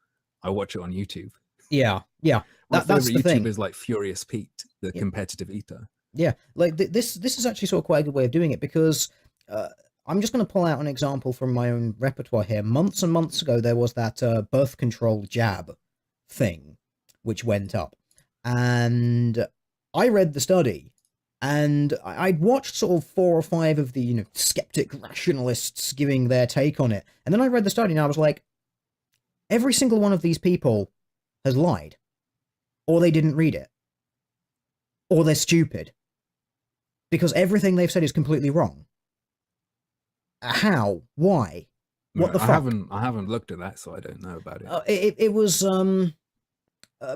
I watch it on YouTube. Yeah, yeah. My That's favorite the thing. YouTuber is like Furious Pete, the competitive eater. Yeah, like this is actually sort of quite a good way of doing it, because I'm just going to pull out an example from my own repertoire here. Months and months ago, there was that birth control jab thing, which went up, and I read the study, and I'd watched sort of 4 or 5 of the, you know, skeptic rationalists giving their take on it, and then I read the study, and I was like, every single one of these people has lied, or they didn't read it, or they're stupid, because everything they've said is completely wrong. How? Why? What the fuck? I haven't looked at that, so I don't know about it. It was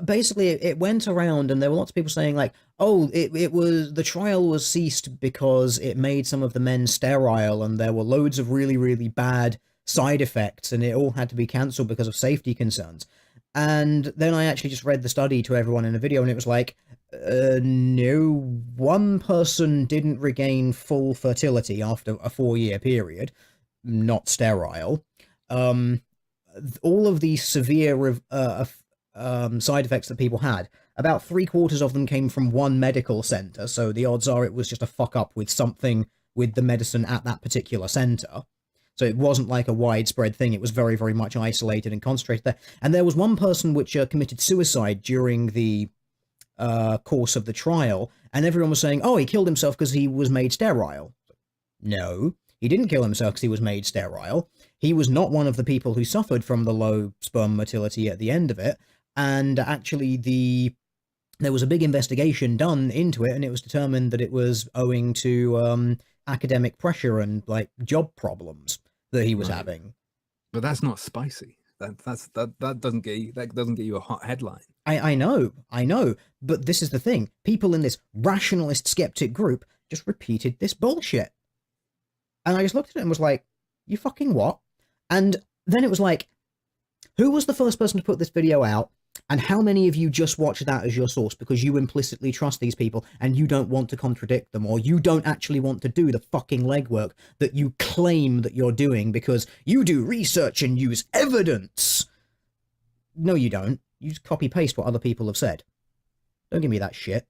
basically it went around, and there were lots of people saying like, oh, it was, the trial was ceased because it made some of the men sterile, and there were loads of really, really bad side effects, and it all had to be cancelled because of safety concerns. And then I actually just read the study to everyone in a video, and it was like, no, one person didn't regain full fertility after a 4-year period, not sterile. All of these severe side effects that people had, about 3/4 of them came from one medical center, so the odds are it was just a fuck up with something with the medicine at that particular center. So it wasn't like a widespread thing. It was very, very much isolated and concentrated there. And there was one person which committed suicide during the course of the trial, and everyone was saying, oh, he killed himself because he was made sterile. No, he didn't kill himself because he was made sterile. He was not one of the people who suffered from the low sperm motility at the end of it, and actually there was a big investigation done into it, and it was determined that it was owing to academic pressure and like job problems that he was having. But that's not spicy. That doesn't get you a hot headline. I know, but this is the thing. People in this rationalist skeptic group just repeated this bullshit. And I just looked at it and was like, you fucking what? And then it was like, who was the first person to put this video out? And how many of you just watch that as your source because you implicitly trust these people and you don't want to contradict them, or you don't actually want to do the fucking legwork that you claim that you're doing because you do research and use evidence? No, you don't. You just copy paste what other people have said. Don't give me that shit.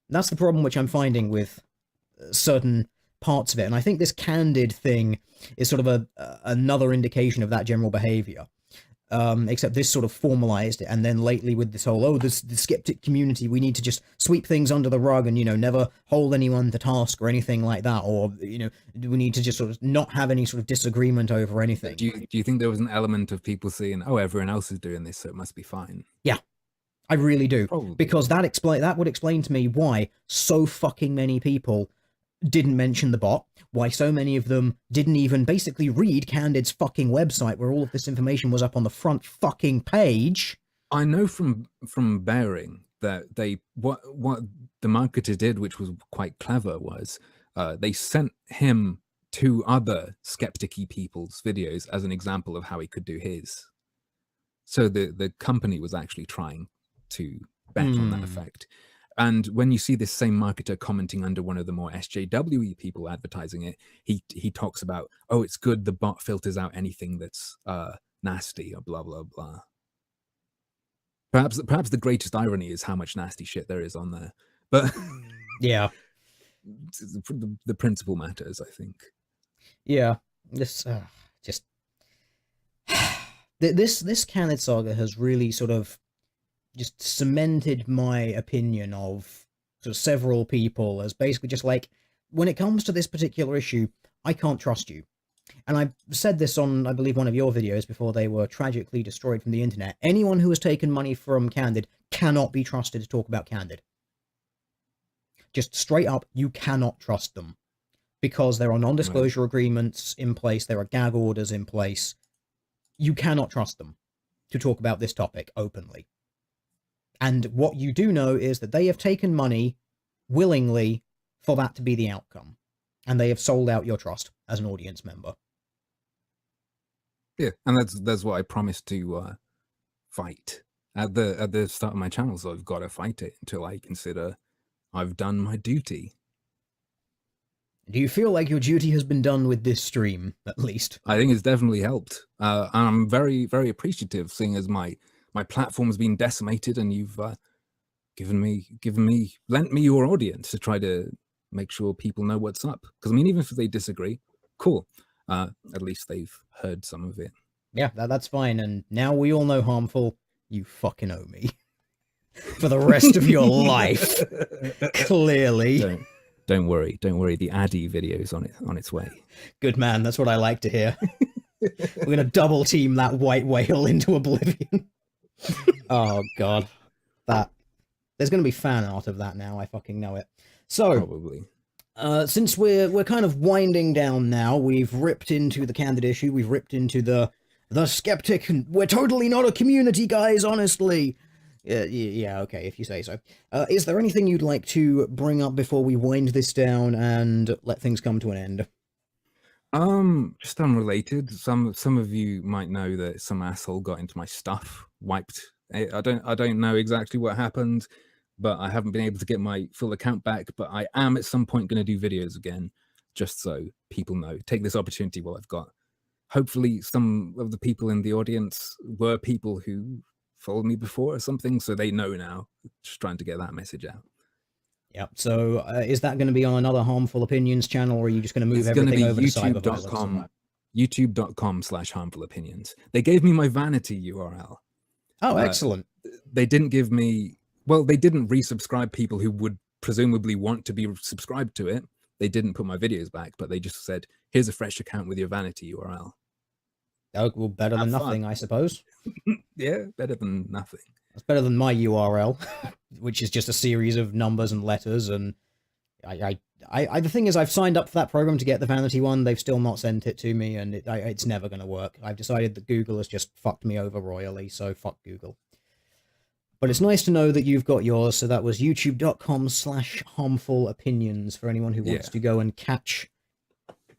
That's the problem which I'm finding with certain parts of it, and I think this Candid thing is sort of another indication of that general behavior. Except this sort of formalized it, and then lately with this whole, oh, the skeptic community, we need to just sweep things under the rug and, you know, never hold anyone to task or anything like that, or, you know, we need to just sort of not have any sort of disagreement over anything. Do you think there was an element of people seeing, oh, everyone else is doing this, so it must be fine? Yeah, I really do. Probably. Because that would explain to me why so fucking many people didn't mention the bot, why so many of them didn't even basically read Candid's fucking website where all of this information was up on the front fucking page. I know from Bearing that what the marketer did, which was quite clever, was they sent him 2 other skeptic-y people's videos as an example of how he could do his. So the company was actually trying to bet on that effect. And when you see this same marketer commenting under one of the more SJW people advertising it, he talks about, oh, it's good the bot filters out anything that's nasty or blah, blah, blah. Perhaps the greatest irony is how much nasty shit there is on there. But yeah, the principle matters, I think. Yeah, this this Candid saga has really sort of just cemented my opinion of sort of several people as basically just like, when it comes to this particular issue, I can't trust you. And I said this on, I believe, one of your videos before they were tragically destroyed from the internet. Anyone who has taken money from Candid cannot be trusted to talk about Candid. Just straight up, you cannot trust them. because there are non-disclosure agreements in place, there are gag orders in place. You cannot trust them to talk about this topic openly. And what you do know is that they have taken money willingly for that to be the outcome. And they have sold out your trust as an audience member. Yeah, and that's what I promised to fight at the start of my channel. So I've got to fight it until I consider I've done my duty. Do you feel like your duty has been done with this stream, at least? I think it's definitely helped. And I'm very, very appreciative, seeing as my platform's been decimated, and you've lent me your audience to try to make sure people know what's up. Because I mean, even if they disagree, cool. At least they've heard some of it. Yeah, that's fine. And now we all know, Harmful, you fucking owe me for the rest of your life. Clearly. Don't worry. The Addy video's on its way. Good man. That's what I like to hear. We're going to double team that white whale into oblivion. Oh, God. There's going to be fan art of that now. I fucking know it. So, probably. Since we're kind of winding down now, we've ripped into the Candid issue. We've ripped into the skeptic. And we're totally not a community, guys, honestly. Yeah, okay, if you say so. Is there anything you'd like to bring up before we wind this down and let things come to an end? Just unrelated. Some of you might know that some asshole got into my stuff, wiped. I don't know exactly what happened, but I haven't been able to get my full account back. But I am at some point going to do videos again, just so people know. Take this opportunity while I've got. Hopefully, some of the people in the audience were people who followed me before or something, so they know now. Just trying to get that message out. Yep. So is that going to be on another Harmful Opinions channel, or are you just going to move everything over to youtube.com youtube.com/harmfulopinions. They gave me my vanity URL. Oh, excellent. They didn't give me, well, they didn't resubscribe people who would presumably want to be subscribed to it. They didn't put my videos back, but they just said, here's a fresh account with your vanity URL. Oh, well, better than nothing, I suppose. Yeah, better than nothing. It's better than my URL, which is just a series of numbers and letters. And the thing is, I've signed up for that program to get the vanity one. They've still not sent it to me, and it's never going to work. I've decided that Google has just fucked me over royally, so fuck Google. But it's nice to know that you've got yours. So that was youtube.com/harmfulopinions for anyone who wants to go and catch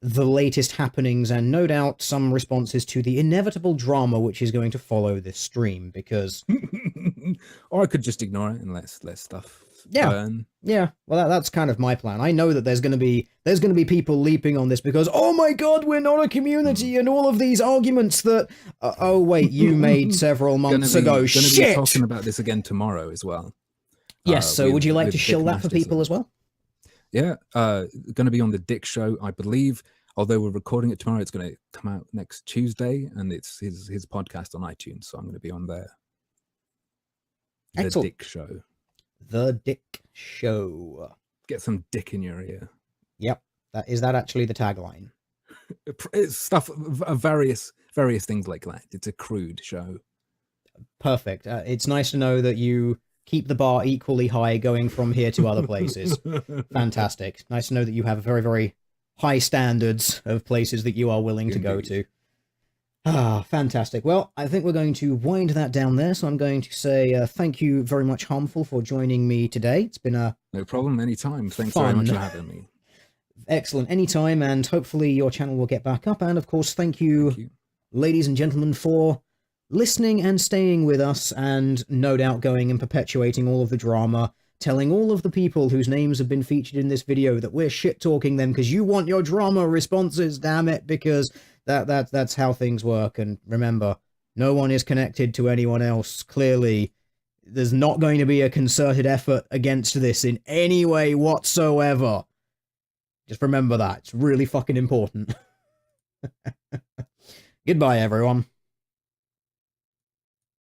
the latest happenings, and no doubt some responses to the inevitable drama which is going to follow this stream, because or I could just ignore it and let stuff burn. Yeah, well, that's kind of my plan. I know that there's going to be people leaping on this because, oh my god, we're not a community, and all of these arguments that oh wait, you made several months ago. Shit, be talking about this again tomorrow as well. Yes, so would you like to shill that for people as well? Yeah, going to be on the Dick Show, I believe. Although we're recording it tomorrow, it's going to come out next Tuesday, and it's his podcast on iTunes, so I'm going to be on there. The Excellent. Dick Show. The Dick Show. Get some dick in your ear. Yep, is that actually the tagline? It's stuff, various things like that. It's a crude show. Perfect. It's nice to know that you keep the bar equally high going from here to other places. Fantastic. Nice to know that you have very, very high standards of places that you are willing to go to. Ah, fantastic. Well, I think we're going to wind that down there, so I'm going to say thank you very much, Harmful, for joining me today. It's been a no problem, anytime. Thanks very much for having me. Excellent, anytime, and hopefully your channel will get back up. And of course, thank you, ladies and gentlemen, for listening and staying with us, and no doubt going and perpetuating all of the drama, telling all of the people whose names have been featured in this video that we're shit-talking them because you want your drama responses, damn it, because that's how things work. And remember, no one is connected to anyone else. Clearly, there's not going to be a concerted effort against this in any way whatsoever. Just remember that. It's really fucking important. Goodbye, everyone.